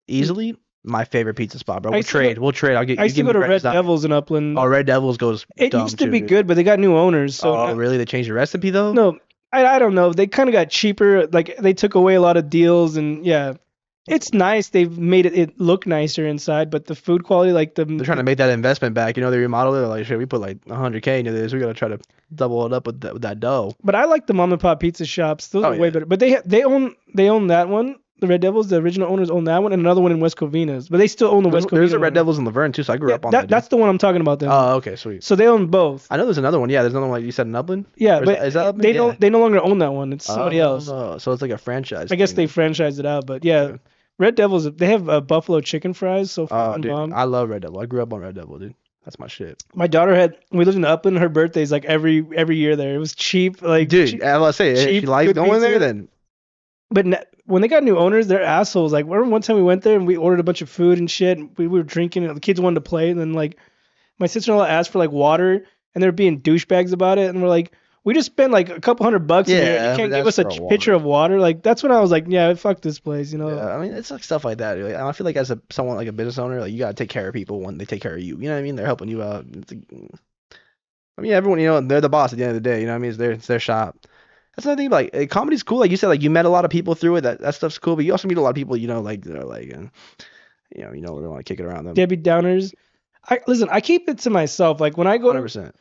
Easily my favorite pizza spot, bro. I We'll used to trade. We'll trade. I'll get. I You used to give go me to Red Brandon's Diner. Devils in Upland. Oh, Red Devils goes. It dumb used to too, be dude. good, but they got new owners. So Oh, really? They changed the recipe though? no, I don't know. They kind of got cheaper. Like they took away a lot of deals, and yeah, it's nice. They've made it look nicer inside, but the food quality, like They're trying to make that investment back. You know, they remodeled it. They're like, shit, we put like 100K into this. We gotta try to double it up with that dough. But I like the mom and pop pizza shops. Those Oh, are way yeah. better. But they own that one. The Red Devils, the original owners own that one, and another one in West Covina's. But they still own the West Covina. There's a Red one. Devils in Laverne too, so I grew Yeah, up on that. dude. that's the one I'm talking about. Then. Oh, okay, sweet. So they own both. I know there's another one. Yeah, there's another one like you said in Upland. Yeah, Or is but that Upland? they Yeah. don't. They no longer own that one. It's somebody else. Oh, so it's like a franchise. I guess they thing. franchised it out. But yeah, Okay. Red Devils. They have buffalo chicken fries. So Oh, fucking dude, bomb. I love Red Devil. I grew up on Red Devil, dude. That's my shit. My daughter had. We lived in Upland. Her birthday's like every year there. It was cheap. Like Dude, cheap, I was say if cheap, she likes good going pizza. there, then But when they got new owners, they're assholes. Like, remember one time we went there and we ordered a bunch of food and shit. And we were drinking, and the kids wanted to play, and then like my sister-in-law asked for like water, and they're being douchebags about it, and we're like, we just spent like a couple $100 in here, and you Yeah, but can't give that's us a for a pitcher water. of water. Like, that's when I was like, yeah, fuck this place, you know. Yeah, I mean, it's like stuff like that. Like, I feel like as someone like a business owner, like you gotta take care of people when they take care of you. You know what I mean? They're helping you out. I mean, everyone, they're the boss at the end of the day. You know what I mean? It's their shop. That's another thing. Like, comedy's cool. Like you said, like you met a lot of people through it. That stuff's cool. But you also meet a lot of people, like they're like, they want to kick it around them. Debbie Downers. I listen. I keep it to myself. Like when I go to 100%.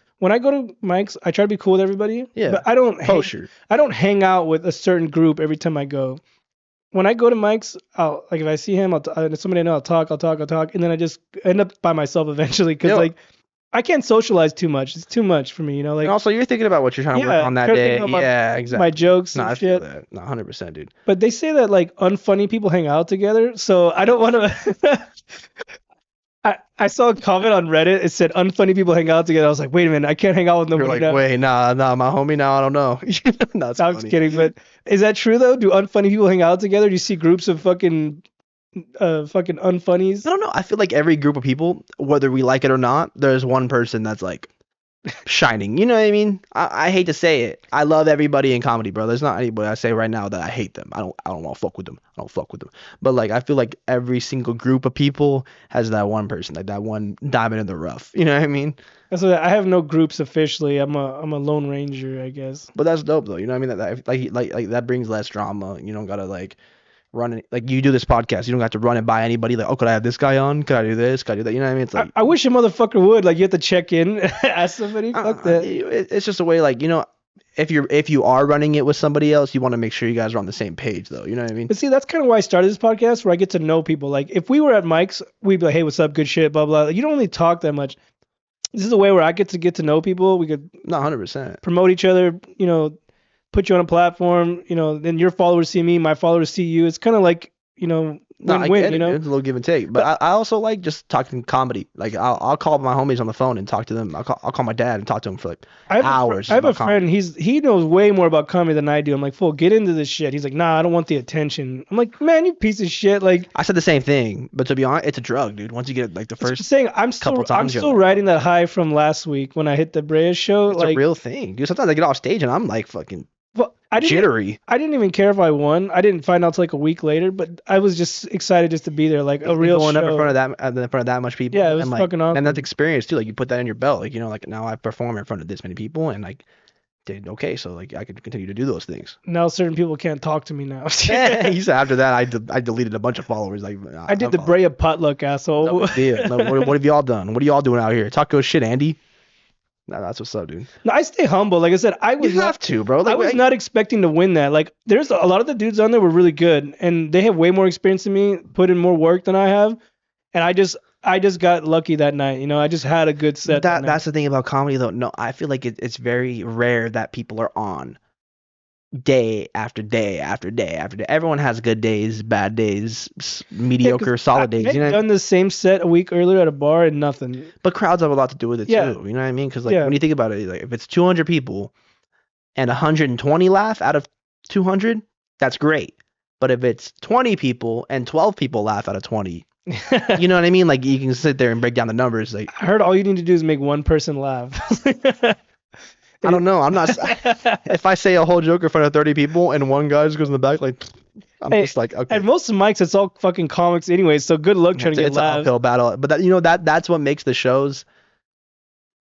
Mike's, I try to be cool with everybody, Yeah. but Kosher. I don't hang out with a certain group every time I go. When I go to Mike's, I'll like if I see him, if somebody I know, I'll talk, and then I just end up by myself eventually because like I can't socialize too much. It's too much for me, you know. Like And also, you're thinking about what you're trying to work on that try to day. think about Yeah, my exactly. jokes No, and I feel shit. that. No, 100%, dude. But they say that like unfunny people hang out together, so I don't want to. I saw a comment on Reddit. It said unfunny people hang out together. I was like, wait a minute, I can't hang out with You're nobody like, now. wait, nah, my homie, now I don't know. No, it's No, I'm just funny. kidding, but is that true though? Do unfunny people hang out together? Do you see groups of fucking unfunnies? I don't know. I feel like every group of people, whether we like it or not, there's one person that's like shining. You know what I mean? I hate to say it. I love everybody in comedy, bro. There's not anybody I say right now that I hate them. I don't want to fuck with them. I don't fuck with them. But like I feel like every single group of people has that one person, like that one diamond in the rough. You know what I mean? That's what I have no groups officially. I'm a lone ranger, I guess. But that's dope though. You know what I mean? Like that brings less drama. You don't gotta like run it. Like you do this podcast, you don't have to run it by anybody. Like, oh, could I have this guy on? Could I do this? Could I do that? You know what I mean? It's like I wish a motherfucker would. Like you have to check in, ask somebody. Fuck that. it's just a way, like, if you are running it with somebody else, you want to make sure you guys are on the same page, though. You know what I mean? But see, that's kind of why I started this podcast, where I get to know people. Like if we were at Mike's, we'd be like, hey, what's up? Good shit, blah blah. Like, you don't really talk that much. This is a way where I get to know people. We could Not 100%. promote each other. You know, put you on a platform. You know, then your followers see me, my followers see you. It's kind of like No, I win-win. get You it. know. It's a little give and take. But I also like just talking comedy. Like I'll call my homies on the phone and talk to them. I'll call my dad and talk to him for like hours I have a about friend. comedy. He knows way more about comedy than I do. I'm like, fool, get into this shit. He's like, nah, I don't want the attention. I'm like, man, you piece of shit. Like, I said the same thing, but to be honest, it's a drug, dude. Once you get like the that's what I'm first saying, couple I'm times, you're still like, riding that high from last week when I hit the Brea show. it's a Like, real thing, dude. Sometimes I get off stage and I'm like fucking well, jittery. I didn't even care if I won. I didn't find out till like a week later, but I was just excited just to be there, like a real Going up show. in front of that much people. Yeah, it was and like, fucking awesome. and that's experience too. Like you put that in your belt. Like like now I perform in front of this many people and like did okay. So like I could continue to do those things. Now certain people can't talk to me now. He said after that I deleted a bunch of followers. Like I did the Brea potluck, asshole. no big deal. No, what have y'all done? What are y'all doing out here? Talk good shit, Andy. No, that's what's up, dude. No, I stay humble. Like I said, I was You have to, bro. Like, I was not expecting to win that. Like, there's a lot of the dudes on there were really good, and they have way more experience than me, put in more work than I have, and I just got lucky that night. You know, I just had a good set. That night. That's the thing about comedy, though. No, I feel like it's very rare that people are on day after day after day after day. Everyone has good days, bad days, mediocre, solid days. I've done the same set a week earlier at a bar and nothing. But crowds have a lot to do with it too. Yeah. You know what I mean? Because like when you think about it, like if it's 200 people and 120 laugh out of 200, that's great. But if it's 20 people and 12 people laugh out of 20, you know what I mean? Like you can sit there and break down the numbers. Like I heard all you need to do is make one person laugh. I don't know. I'm not. If I say a whole joke in front of 30 people and one guy just goes in the back, like I'm just like, okay. At most of mics, it's all fucking comics anyway. So good luck trying to get it's laughs. an uphill battle. But that's what makes the shows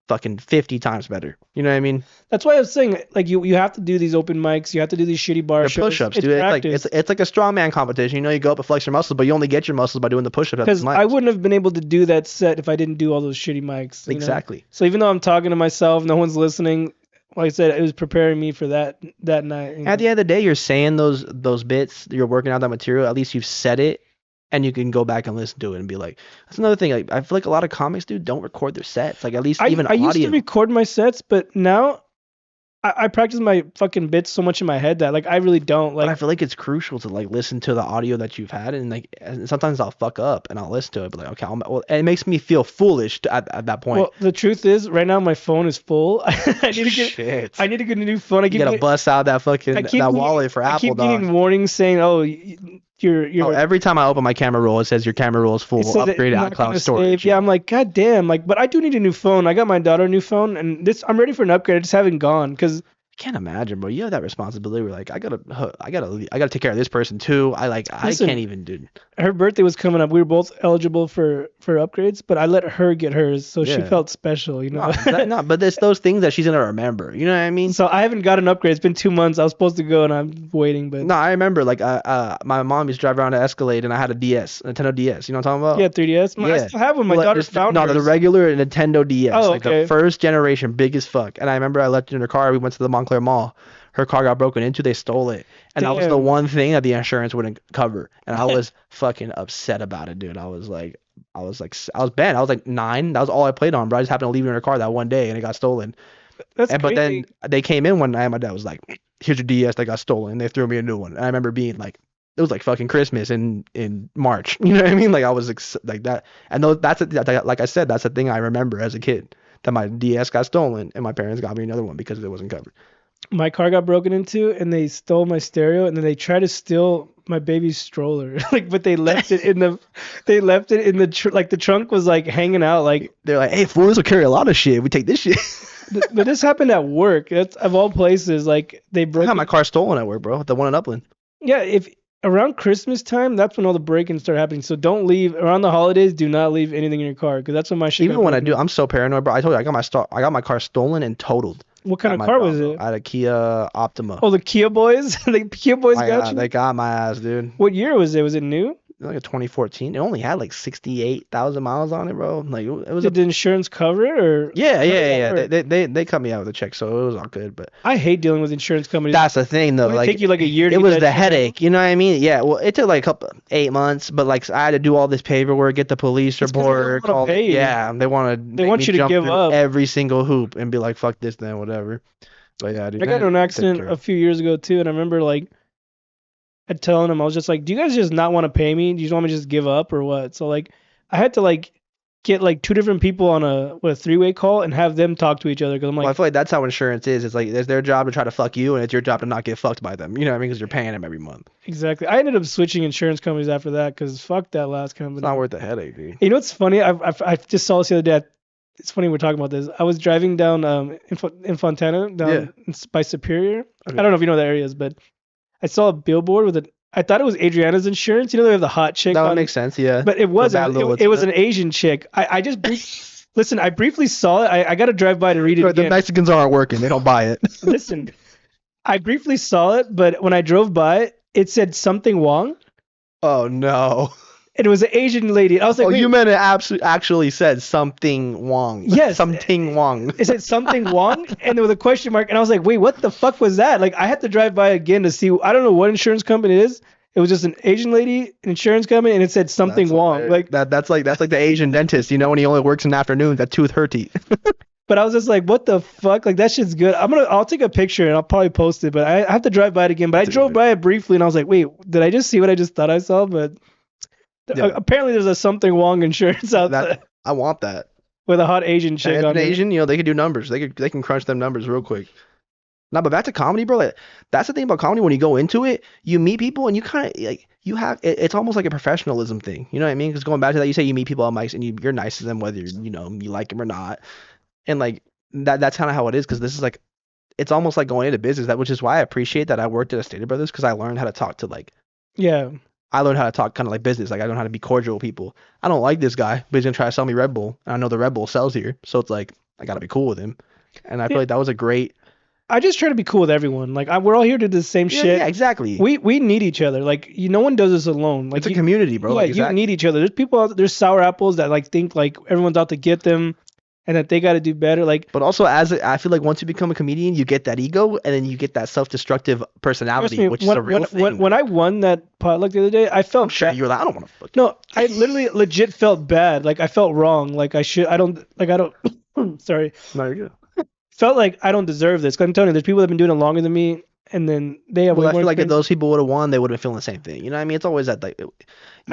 fucking 50 times better. You know what I mean? That's why I was saying, like, you have to do these open mics. You have to do these shitty bar They're shows. push-ups, dude. It's like a strongman competition. You go up and flex your muscles, but you only get your muscles by doing the push-ups. Because I wouldn't have been able to do that set if I didn't do all those shitty mics. Exactly. So even though I'm talking to myself, no one's listening. Like I said, it was preparing me for that night. At the end of the day, you're saying those bits. You're working out that material. At least you've said it, and you can go back and listen to it and be like, that's another thing. Like I feel like a lot of comics, dude, don't record their sets. Like at least even I audio. used to record my sets, but now I practice my fucking bits so much in my head that like I really don't But I like. feel like it's crucial to like listen to the audio that you've had, and like and sometimes I'll fuck up and I'll listen to it, but like okay, well, and it makes me feel foolish at that point. Well, the truth is, right now my phone is full. I Shit. need to get a new phone. You gotta bust out that I fucking keep that getting, wallet for I Apple, keep dog. getting warnings saying, "Oh, Oh, you're." every time I open my camera roll, it says your camera roll is It full. says it's Upgrade not iCloud gonna save. storage. Yeah, Yeah. I'm like, God damn, like, but I do need a new phone. I got my daughter a new phone, and this I'm ready for an upgrade. I just haven't gone because I can't imagine, bro. You have that responsibility. Where like I gotta take care of this person too. I can't listen, even, dude. her birthday was coming up. We were both eligible for upgrades, but I let her get hers, so she Yeah. felt special, you know. No, no, but there's those things that she's gonna remember. You know what I mean? So I haven't got an upgrade. It's been 2 months. I was supposed to go, and I'm waiting, but No, I remember like my mom used to drive around to Escalade, and I had a DS, a Nintendo DS. You know what I'm talking yeah, about? 3DS. I Yeah. still have one. My Well, daughter found no, the hers. regular Nintendo DS, Oh, like the okay. first generation, big as fuck. And I remember I left it in her car. We went to the Montclair Mall. Her car got broken into. They stole it, and that was the Damn. one thing that the insurance wouldn't cover. And I was fucking upset about it, dude. I was bad. I was like 9. That was all I played on, bro. I just happened to leave it in her car that one day, and it got stolen. That's And but then crazy. they came in one night, and my dad was like, "Here's your DS that got stolen." They threw me a new one. And I remember being like, it was like fucking Christmas in March. You know what I mean? Like I was like that. And though like I said, that's the thing I remember as a kid, that my DS got stolen and my parents got me another one because it wasn't covered. My car got broken into, and they stole my stereo, and then they tried to steal my baby's stroller. Like, but they left it in like the trunk was like hanging out. Like, They're like, "Hey, fool, this will carry a lot of shit. We take this shit." but this happened at work. That's of all places. Like, they I got broke my it. car stolen at work, bro. The one in Upland. Yeah, if around Christmas time, that's when all the break-ins start happening. So don't leave around the holidays. Do not leave anything in your car because that's when my shit got Even when I broken do, into. I'm so paranoid, bro. I told you I got my car stolen and totaled What kind at of my car job, was bro. it? I had a Kia Optima. Oh, the Kia boys. The Kia boys My got God, you. they got my ass, dude. What year was it? Was it new? Like a 2014. It only had like 68,000 miles on it, bro. Like it was a Did the insurance cover it, or yeah, how yeah, did that yeah. work? They cut me out with a check, so it was all good. But I hate dealing with insurance companies. that's the thing, though. Would it take Like you like a year to it get was that the shit handled? headache, you know what I mean? Yeah. Well, it took like a couple 8 months, but like I had to do all this paperwork, get the police It's because they don't report, want to all pay you. yeah. They want to They make want me you to jump give through up. every single hoop and be like, fuck this, then whatever. But yeah, dude, I got in an I took accident care a of. few years ago too, and I remember like I telling them I was just like, "Do you guys just not want to pay me? Do you just want me to just give up or what?" So like I had to like get like two different people on a three-way call and have them talk to each other because I'm Well, I like, feel like that's how insurance is. It's like it's their job to try to fuck you, and it's your job to not get fucked by them. You know what I mean? Because you're paying them every month. exactly. I ended up switching insurance companies after that because fuck that last It's not company. worth the headache, dude. You know what's funny? I just saw this the other day. It's funny we're talking about this. I was driving down in Fontana Yeah. down by Superior. I Okay. don't know if you know that area is, but I saw a billboard with it. I thought it was Adriana's insurance. You know they have the hot chick That would on, make sense, yeah. but it For wasn't. bad little It was Latina. an Asian chick. I just listen. I briefly saw it. I got to drive by to read it Right, the again. Mexicans aren't working. They don't buy it. Listen, I briefly saw it, but when I drove by, it said something Wong, Oh no. and it was an Asian lady. I was like, Oh, wait, you meant it actually said something Wong. yes. Something Wong. It said something Wong, and there was a question mark, and I was like, wait, what the fuck was that? Like, I had to drive by again to see. I don't know what insurance company it is. It was just an Asian lady, an insurance company, and it said something That's Wong. hilarious. Like, That's like the Asian dentist, you know, when he only works in afternoons, that tooth hurty. but I was just like, what the fuck? Like, that shit's good. I'll take a picture and I'll probably post it, but I have to drive by it again. But I That's a good drove pic. by it briefly, and I was like, wait, did I just see what I just thought I saw? But Yeah. apparently, there's a something Wong insurance out there That I want that. with a hot Asian chick And on an it. Asian, you know, they could do numbers. They can crunch them numbers real quick. No, but back to comedy, bro. Like, that's the thing about comedy. When you go into it, you meet people, and you kind of like you have. It's almost like a professionalism thing. You know what I mean? Because going back to that, you say you meet people on mics, and you're nice to them, whether you know you like them or not. And like that's kind of how it is. Because this is like it's almost like going into business. Which is why I appreciate that I worked at a Stater Brothers because I learned how to talk to like Yeah. I learned how to talk kind of like business. Like I learned how to be cordial with people. I don't like this guy, but he's gonna try to sell me Red Bull, and I know the Red Bull sells here, so it's like I gotta be cool with him. And I feel Yeah. like that was a great. I just try to be cool with everyone. Like, we're all here to do the same Yeah, shit. yeah, exactly. We need each other. Like, no one does this alone. Like, It's a community, bro. yeah, Like you exactly. need each other. There's people out there's sour apples that like think like everyone's out to get them and that they got to do better. Like, But also, I feel like once you become a comedian, you get that ego, and then you get that self-destructive trust personality, me, which is a real thing. when I won that potluck the other day, I I'm felt sure bad. you're like, I don't want to fuck. No, I literally legit felt bad. Like, I felt wrong. Like, I don't. Sorry. No, you're good. felt like I don't deserve this. 'Cause I'm telling you, there's people that have been doing it longer than me, and then they have Well, way I more feel like if experience. those people would have won, they would have been feeling the same thing. You know what I mean? It's always that like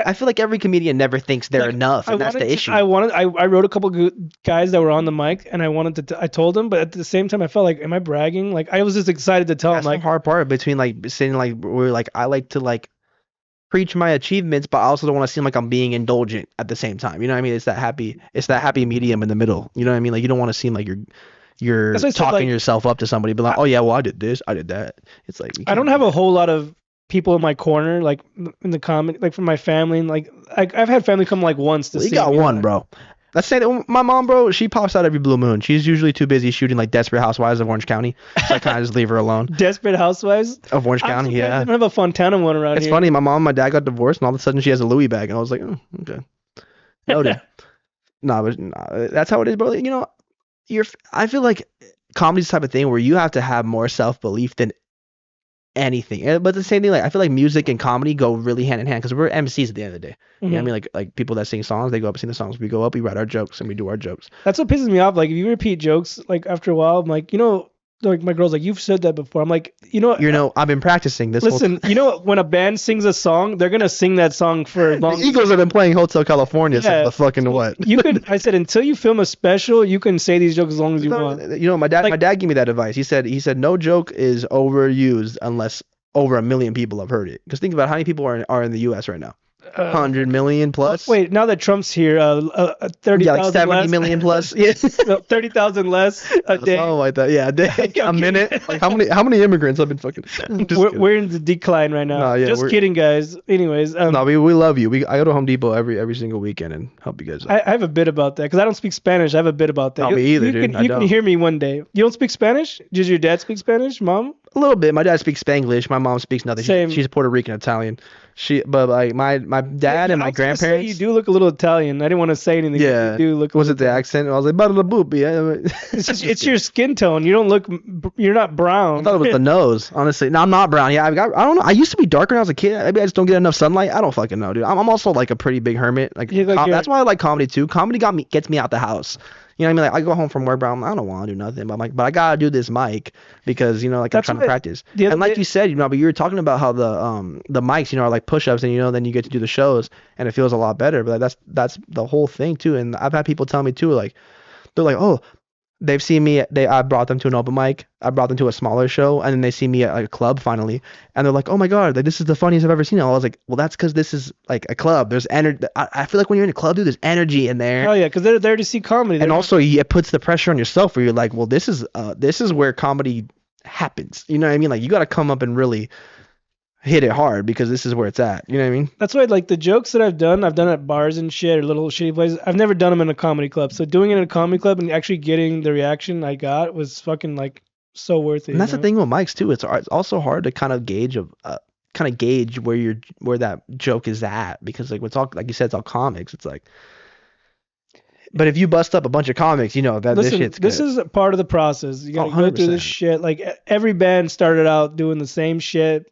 I feel like every comedian never thinks they're Like enough, I and that's the wanted to, issue. I wrote a couple good guys that were on the mic, and I wanted to, I told them, but at the same time, I felt like, am I bragging? Like I was just excited to tell them, That's the like, hard part between like saying like we're like I like to like preach my achievements, but I also don't want to seem like I'm being indulgent at the same time. You know what I mean? It's that happy medium in the middle. You know what I mean? Like you don't want to seem like that's you're why I said, talking like, yourself up to somebody, but like, I, oh yeah, well I did this, I did that. It's like you I don't can't do have a that. whole lot of people in my corner, like in the comedy, like from my family, and like I've had family come like once to Well, you see got me, one, bro. Let's say that my mom, bro, she pops out every blue moon. She's usually too busy shooting like Desperate Housewives of Orange County, so I kind of just leave her alone. Desperate Housewives. Of Orange I'm County, surprised they yeah. don't have a Fontana one around It's here. funny. My mom and my dad got divorced, and all of a sudden she has a Louis bag, and I was like, oh, okay, noted. No, but nah, that's how it is, bro. You know, I feel like comedy's the type of thing where you have to have more self belief than anything. But the same thing, like I feel like music and comedy go really hand in hand because we're MCs at the end of the day. You know what I Mhm. mean? Like people that sing songs, they go up and sing the songs. We go up, we write our jokes, and we do our jokes. That's what pisses me off. Like if you repeat jokes, like after a while, I'm like, like my girl's like, you've said that before. I'm like, You know, I've been practicing this whole listen, time. when a band sings a song, they're gonna sing that song for as The long. Eagles have been playing Hotel California since Yeah. the fucking So what? you could, I said, until you film a special, you can say these jokes as long as you want. You know, my Like, dad gave me that advice. He said no joke is overused unless over a million people have heard it. Because think about how many people are in the U.S. right now. 100 million plus. wait, now that Trump's here, Yeah, like 30,000 70 less. million plus. Yeah. No, 30,000 less a day. Something like that. Yeah, a day, a minute. Like how many immigrants have been fucking? Just We're, kidding. we're in the decline right now. No, yeah, Just we're kidding, guys. Anyways, no, we love you. I go to Home Depot every single weekend and help you guys out. I have a bit about that because I don't speak Spanish. I have a bit about that. Not me either, You dude. can I you can don't. hear me one day. You don't speak Spanish? Does your dad speak Spanish, mom? A little bit. My dad speaks Spanglish. My mom speaks nothing. Same. She's Puerto Rican Italian. But like my dad and I my was gonna say grandparents. you do look a little Italian. I didn't want to say anything. But Yeah. you do look. Was it the accent? I was like, bada boop. Yeah. It's your skin tone. You don't look. You're not brown. I thought it was the nose, honestly. No, I'm not brown. Yeah, I don't know. I used to be darker when I was a kid. Maybe I just don't get enough sunlight. I don't fucking know, dude. I'm also like a pretty big hermit. Like, that's why I like comedy too. Comedy gets me out the house. You know what I mean? Like I go home from work, bro. I don't want to do nothing. But I'm like, but I gotta do this mic because like I'm trying to practice. And like you said, but you were talking about how the mics, are like push-ups, and then you get to do the shows, and it feels a lot better. But like, that's the whole thing too. And I've had people tell me too, like they're like, oh, they've seen me. I brought them to an open mic. I brought them to a smaller show, and then they see me at a club finally, and they're like, "Oh my god, like, this is the funniest I've ever seen." I was like, "Well, that's because this is like a club. There's energy. I feel like when you're in a club, dude, there's energy in there." Oh yeah, because they're there to see comedy. And also, it puts the pressure on yourself, where you're like, "Well, this is where comedy happens." You know what I mean? Like you got to come up and really hit it hard because this is where it's at. You know what I mean? That's why, like, the jokes that I've done at bars and shit or little shitty places. I've never done them in a comedy club. So doing it in a comedy club and actually getting the reaction I got was fucking like so worth it. And that's the thing with mics too. It's also hard to kind of gauge where that joke is at because like like you said, it's all comics. It's like, but if you bust up a bunch of comics, that this shit's good. This is part of the process. You gotta go through 100%. this shit. Like every band started out doing the same shit.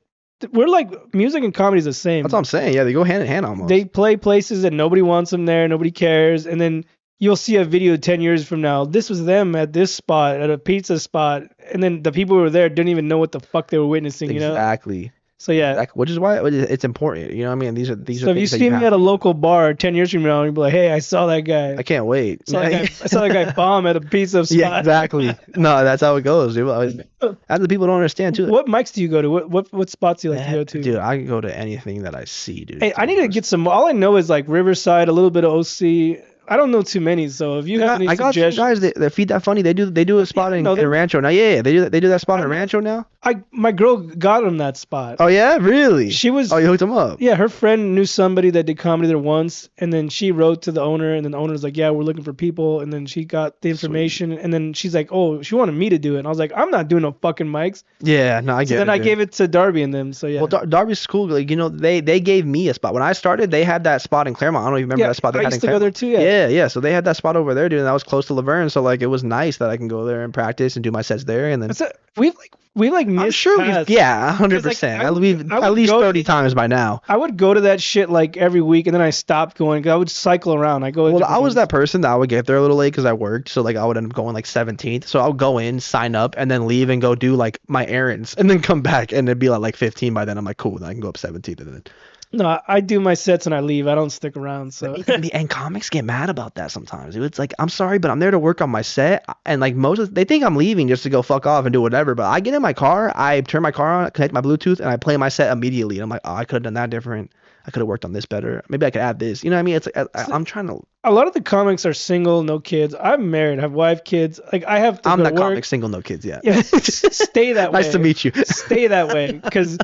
We're like music and comedy is the same. That's what I'm saying. Yeah, they go hand in hand almost. They play places that nobody wants them there, nobody cares, and then you'll see a video 10 years from now. This was them at this spot, at a pizza spot, and then the people who were there didn't even know what the fuck they were witnessing. Exactly. So yeah. Which is why it's important. You know what I mean? These are So if you see me at a local bar 10 years from now, you'll be like, hey, I saw that guy. I can't wait. I saw that guy bomb at a pizza spot. Yeah, exactly. No, that's how it goes, dude. And the people don't understand too. What mics do you go to? What spots do you like to go to? Dude, I can go to anything that I see, dude. Hey, I need to get some. All I know is like Riverside, a little bit of OC. I don't know too many, so if you have any I got some suggestions, guys that feed that funny. They do a spot in Rancho now. Yeah, they do that spot in Rancho now. my girl got him that spot. Oh yeah, really? She was. Oh, you hooked him up. Yeah, her friend knew somebody that did comedy there once, and then she wrote to the owner, and then the owner's like, "Yeah, we're looking for people," and then she got the information, and then she's like, "Oh, she wanted me to do it," and I was like, "I'm not doing no fucking mics." Yeah, no, I get it. Then I gave it to Darby and them. So yeah. Well, Darby's cool. Like they gave me a spot when I started. They had that spot in Claremont. I don't even remember that spot they had in Claremont. I used to go there too. Yeah. Yeah. So they had that spot over there, dude, and that was close to Laverne. So like it was nice that I can go there and practice and do my sets there, and then That's it. We I'm missed sure we've paths. yeah, Because like 100%. I At would least go 30 times by now. I would go to that shit like every week, and then I stopped going because I would cycle around. I go at Well, I different was ones. that person that I would get there a little late because I worked, so like I would end up going like 17th. So I would go in, sign up, and then leave and go do like my errands, and then come back, and it'd be like 15 by then. I'm like, cool, then I can go up 17th, and then No, I do my sets and I leave. I don't stick around. but So and comics get mad about that sometimes. It's like I'm sorry, but I'm there to work on my set, and like they think I'm leaving just to go fuck off and do whatever. But I get in my car, I turn my car on, connect my Bluetooth, and I play my set immediately. And I'm like, oh, I could have done that different. I could have worked on this better. Maybe I could add this. You know what I mean? It's like I'm trying to. a lot of the comics are single, no kids. I'm married, have wife, kids. Like I have to I'm go to not work. comic single, no kids yet. Yeah, stay that way. Nice to meet you. Stay that way because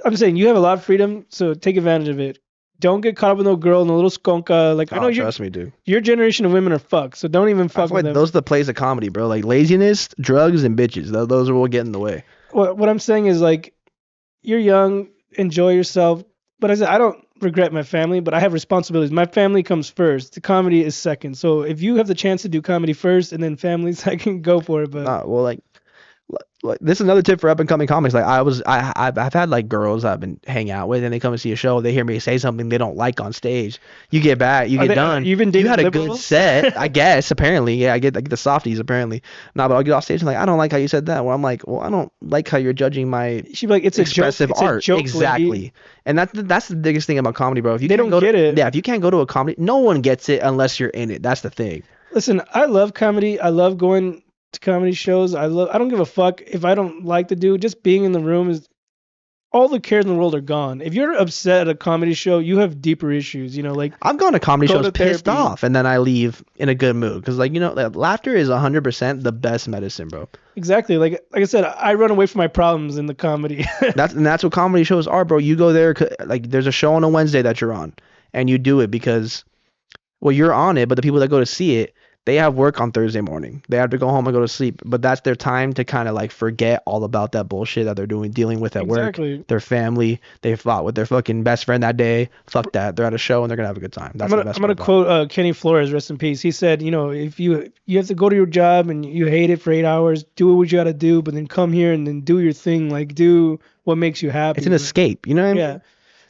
I'm saying you have a lot of freedom, so take advantage of it. Don't get caught up with no girl, no little skunka. Like I know Oh, trust me, dude. your generation of women are fucked, so don't even I fuck feel with like them. those are the plays of comedy, bro. Like laziness, drugs, and bitches. Those are what get in the way. What I'm saying is like you're young, enjoy yourself. But I said I don't regret my family, but I have responsibilities. My family comes first. The comedy is second. So if you have the chance to do comedy first and then families, I can go for it. But Well, like this is another tip for up and coming comics. Like I've had like girls I've been hanging out with, and they come and see a show. They hear me say something they don't like on stage. You get back, you get done. You've been You dating had a good liberals? set, I guess. Apparently, yeah. I get the softies apparently. No, but I'll get off stage and like I don't like how you said that. Well, I'm like, well, I don't like how you're judging my She'd be like, it's a joke. expressive It's art. a joke, Exactly. lady. And that's the biggest thing about comedy, bro. If you They can't don't get it. yeah, if you can't go to a comedy, no one gets it unless you're in it. That's the thing. Listen, I love comedy. I love going to comedy shows. I don't give a fuck if I don't like the dude. Just being in the room is all the cares in the world are gone. If you're upset at a comedy show, you have deeper issues. You know, like I've gone to comedy Go shows to pissed therapy. off, and then I leave in a good mood because, like, like, laughter is 100% the best medicine, bro. exactly. Like I said, I run away from my problems in the comedy. That's what comedy shows are, bro. You go there, like, there's a show on a Wednesday that you're on, and you do it because, well, you're on it, but the people that go to see it, they have work on Thursday morning. They have to go home and go to sleep, but that's their time to kind of like forget all about that bullshit that they're dealing with at work. Exactly. Their family, they fought with their fucking best friend that day. Fuck that. They're at a show and they're gonna have a good time. That's the best I'm gonna part about quote Kenny Flores, rest in peace. He said, you know, if you have to go to your job and you hate it for 8 hours, do what you gotta do, but then come here and then do your thing, like do what makes you happy. It's an escape, you know what I mean? Yeah,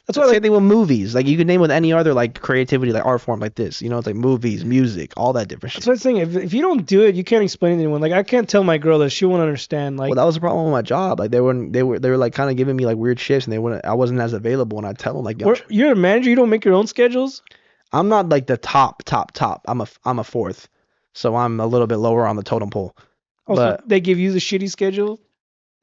that's why Same like thing with movies. Like you could name with any other like creativity, like art form like this. It's like movies, music, all that different that's shit. what I'm saying. If you don't do it, you can't explain it to anyone. Like I can't tell my girl that she won't understand. Like Well, that was the problem with my job. Like they were like kind of giving me like weird shifts, and I wasn't as available. And I tell them like, yo, you're a manager, you don't make your own schedules. I'm not like the top. I'm a fourth, so I'm a little bit lower on the totem pole. Also, But they give you the shitty schedule.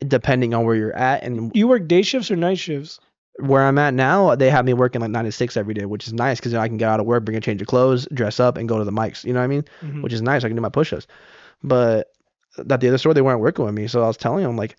depending on where you're at and You work day shifts or night shifts? where I'm at now, they have me working like 9 to 6 every day, which is nice because I can get out of work, bring a change of clothes, dress up, and go to the mics. You know what I mean? Mhm. Which is nice. I can do my push-ups. But at the other store, they weren't working with me, so I was telling them like,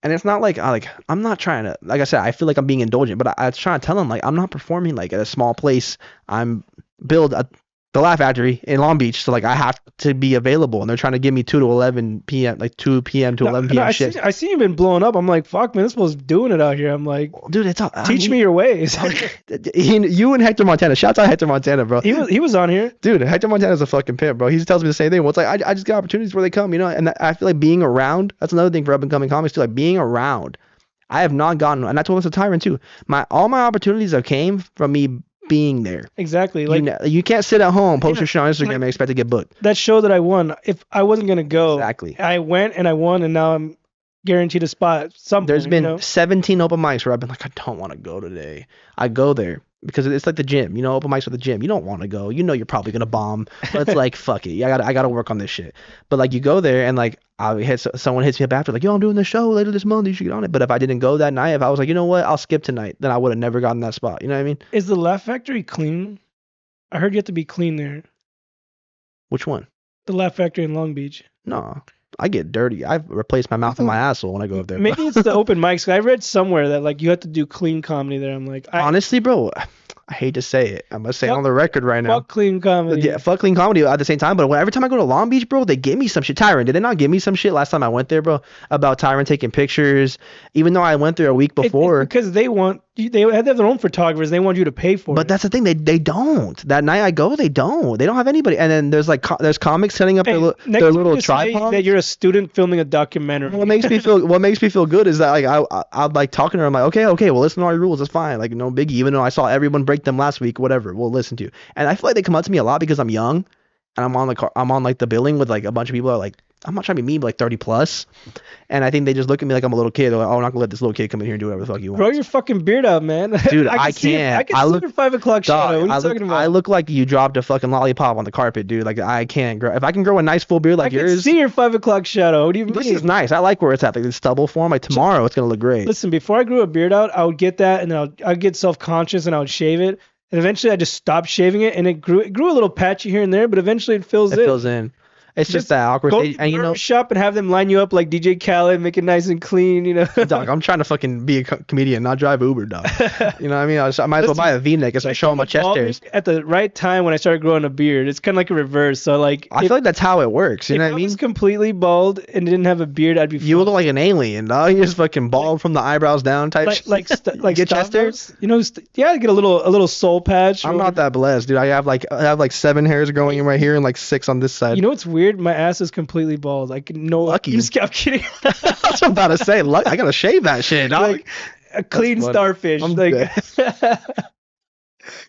and it's not like I'm not trying to, like I said, I feel like I'm being indulgent, but I was trying to tell them like I'm not performing like at a small place. I'm billed at the Laugh Factory in Long Beach, so like I have to be available, and they're trying to give me 2 to 11 p.m. like 2 p.m. to 11 p.m. shifts. I see you've been blowing up. I'm like, fuck, man, this was doing it out here. I'm like, Dude, it's all teach me your ways. you and Hector Montana. Shouts out Hector Montana, bro. he was on here. Dude, Hector Montana's a fucking pimp, bro. He tells me the same thing. Well, it's like I just get opportunities where they come, and I feel like being around. That's another thing for up and coming comics too. Like being around. I have not gotten, and I told this to Tyron too. All my opportunities have came from me being there. Exactly. Like You can't sit at home, post Yeah, your shit on Instagram, like- and expect to get booked. that show that I won. If I wasn't gonna go, Exactly. I went and I won, and now I'm guaranteed a spot. There's been you know? 17 open mics where I've been like, I don't want to go today. I go there because it's like the gym, open mics with the gym. You don't want to go. You're probably gonna bomb, but it's like fuck it. I gotta work on this shit. But like you go there and like someone hits me up after like, yo, I'm doing this show later this month. You should get on it. But if I didn't go that night, if I was like, you know what, I'll skip tonight, then I would have never gotten that spot. You know what I mean? Is the Laugh Factory clean? I heard you have to be clean there. Which one? The Laugh Factory in Long Beach. No, I get dirty. I've replaced my mouth and my asshole when I go up there. Bro. Maybe it's the open mics. I read somewhere that like you have to do clean comedy there. I'm like, Honestly, bro, I hate to say it. I'm gonna say it on the record right now. fuck clean comedy. Yeah, fuck clean comedy at the same time. But every time I go to Long Beach, bro, they give me some shit. Tyron, did they not give me some shit last time I went there, bro? About Tyron taking pictures, even though I went there a week before. Because they want they have their own photographers. They want you to pay for But it. that's the thing. They don't. That night I go, they don't. They don't have anybody. And then there's like there's comics setting up Hey, next their time little just say that tripods. you're a student filming a documentary. What makes me feel good is that like I'm like talking to her. I'm like, okay, well listen to our rules. It's fine. Like no biggie. Even though I saw everyone break them last week, whatever. We'll listen to. And I feel like they come up to me a lot because I'm young, and I'm on like the billing with like a bunch of people that are like I'm not trying to be mean, but like 30 plus. And I think they just look at me like I'm a little kid. They're like, oh, I'm not gonna let this little kid come in here and do whatever the fuck you Grow want. your fucking beard out, man. Dude, I I can see can't. I can I see look, your 5 o'clock shadow. What are you talking about? I look like you dropped a fucking lollipop on the carpet, dude. Like I can't grow. If I can grow a nice full beard I like can yours, see your 5 o'clock shadow. What do you this is mean? nice. I like where it's at. Like the stubble form. Like tomorrow, it's gonna look great. Listen, before I grew a beard out, I would get that, and then I'd get self conscious, and I would shave it, and eventually I just stopped shaving it, and it grew a little patchy here and there, but eventually it fills It in. fills in. It's just Just that awkward go to stage. the And you know, barber shop and have them line you up like DJ Khaled, make it nice and clean, you know. dog, I'm trying to fucking be a comedian, not drive Uber, dog. You know what I mean? I might as well Listen, buy a V-neck as I show my chest hairs. at the right time when I started growing a beard. It's kind of like a reverse. So like, I feel like that's how it works. You know what I if I mean? was completely bald and didn't have a beard, I'd be You look like an alien, dog. You just fucking bald from the eyebrows down type shit. like get chest hairs. Stavros, you know, yeah, get a little soul patch. I'm not that blessed, dude. I have like 7 hairs growing in right here and like 6 on this side. You know what's weird? My ass is completely bald. Like no, Lucky. I'm kidding. That's what I'm about to say. Look, I gotta shave that shit, dog. Like a clean funny. starfish. I'm Like, dead.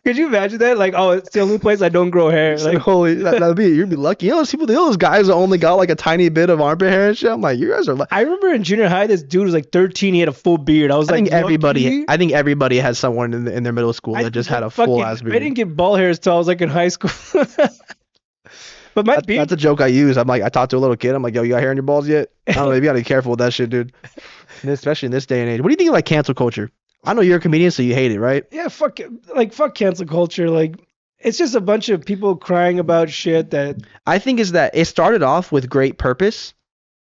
could you imagine that? Like, oh, it's the only place I don't grow hair. Like, Like, holy, that'd be you'd be lucky. You know those people, you know those guys that only got like a tiny bit of armpit hair and shit. I'm like, you guys are like. I remember in junior high, this dude was like 13. He had a full beard. I was like, lucky? I think everybody has someone in their middle school I that just had a fucking- full ass beard. I didn't get bald hairs till I was like in high school. But my beard, That's a joke I use. I'm like, I talked to a little kid. I'm like, yo, you got hair on your balls yet? I don't know. You gotta be careful with that shit, dude. Especially in this day and age. What do you think of like cancel culture? I know you're a comedian, so you hate it, right? yeah, fuck cancel culture. Like, it's just a bunch of people crying about shit that I think is that it started off with great purpose,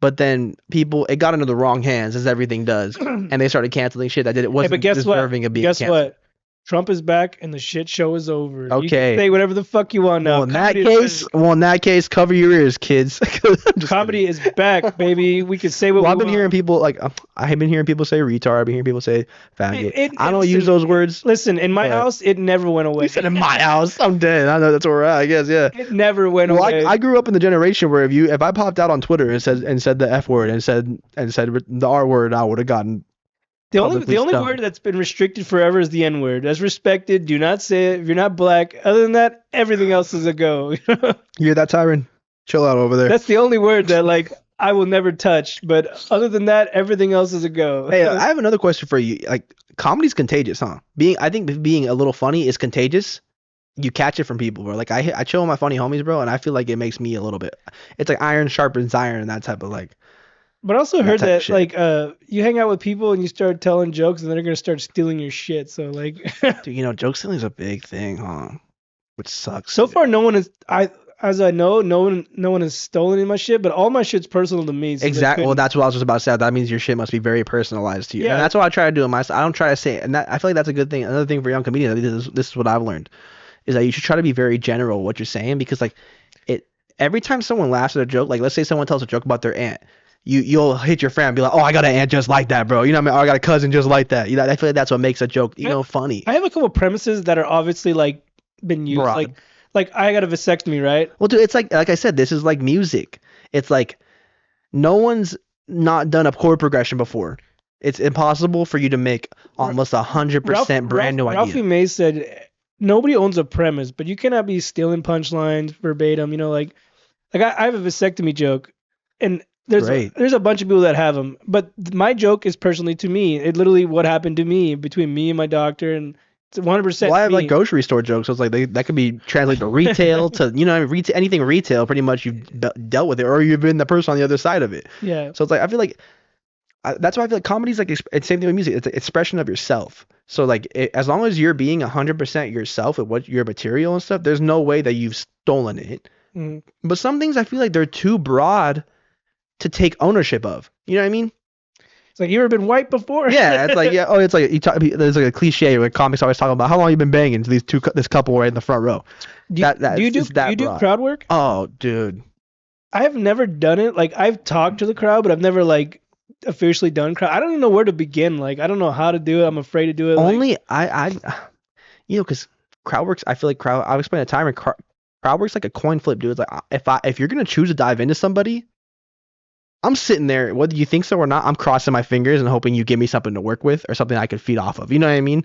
but then it got into the wrong hands, as everything does, and they started canceling shit that Hey, wasn't but guess what? deserving of being Guess canceled. what? Trump is back and the shit show is over. You Okay. can say whatever the fuck you want now. Well, in that case, cover your ears, kids. Just Comedy is back, baby. We can say what Well, we I've been want. hearing people like I have been hearing people say retard. I've been hearing people say faggot. I don't use listen, those words. Listen, in my But- house, it never went away. You said in my house. I'm dead. I know that's where we're at. I guess yeah. It never went Well, away. I grew up in the generation where if I popped out on Twitter and said the F word and said the R word, I would have gotten. The only publicly stoned. word that's been restricted forever is the N word. That's respected. Do not say it if you're not black. Other than that, everything else is a go. You hear that, Tyron? Chill out over there. That's the only word that like I will never touch. But other than that, everything else is a go. Hey, I have another question for you. Like, comedy's contagious, huh? I think being a little funny is contagious. You catch it from people, bro. Like I chill with my funny homies, bro, and I feel like it makes me a little bit. It's like iron sharpens iron, and that type of like. But I also That heard type of that shit. like you hang out with people and you start telling jokes and then they're gonna start stealing your shit. So like Dude, joke stealing is a big thing, huh? Which sucks. so dude. far no one has as I know, no one has stolen any of my shit, but all my shit's personal to me. So they Exactly. Well, couldn't- that's what I was just about to say. That means your shit must be very personalized to you. Yeah. And that's what I try to do in my. I don't try to say it. And I feel like that's a good thing. Another thing for young comedians, this is what I've learned, is that you should try to be very general what you're saying, because like every time someone laughs at a joke, like let's say someone tells a joke about their aunt, you'll hit your friend and be like, oh, I got an aunt just like that, bro. You know what I mean? Or I got a cousin just like that. I feel like that's what makes a joke, funny. I have a couple premises that are obviously like been used. Broad. Like I got a vasectomy, right? Well, dude, it's like I said, this is like music. It's like no one's not done a chord progression before. It's impossible for you to make almost 100% brand new idea. Ralphie May said nobody owns a premise, but you cannot be stealing punchlines verbatim. Like I have a vasectomy joke, and Great. there's a bunch of people that have them, but my joke is personally to me. It literally what happened to me between me and my doctor, and it's 100%. Well, I have me. like grocery store jokes, so it's like that could be translated to retail to anything retail. Pretty much you've dealt with it, or you've been the person on the other side of it. Yeah. So it's like I feel like that's why I feel like comedy's like it's same thing with music. It's an expression of yourself. So like as long as you're being 100% yourself with what your material and stuff, there's no way that you've stolen it. Mhm. But some things I feel like they're too broad to take ownership of. You know what I mean? It's like you ever been white before? Yeah, it's like it's like there's like a cliche where comics always talk about how long you been banging to this couple right in the front row. Do you do broad. crowd work? Oh, dude. I have never done it. Like I've talked to the crowd, but I've never like officially done crowd. I don't even know where to begin. Like I don't know how to do it. I'm afraid to do it. Like Only because crowd works. I feel like crowd. I'll explain a timer. Crowd works like a coin flip, dude. It's like if you're gonna choose to dive into somebody, I'm sitting there, whether you think so or not. I'm crossing my fingers and hoping you give me something to work with or something I could feed off of. You know what I mean?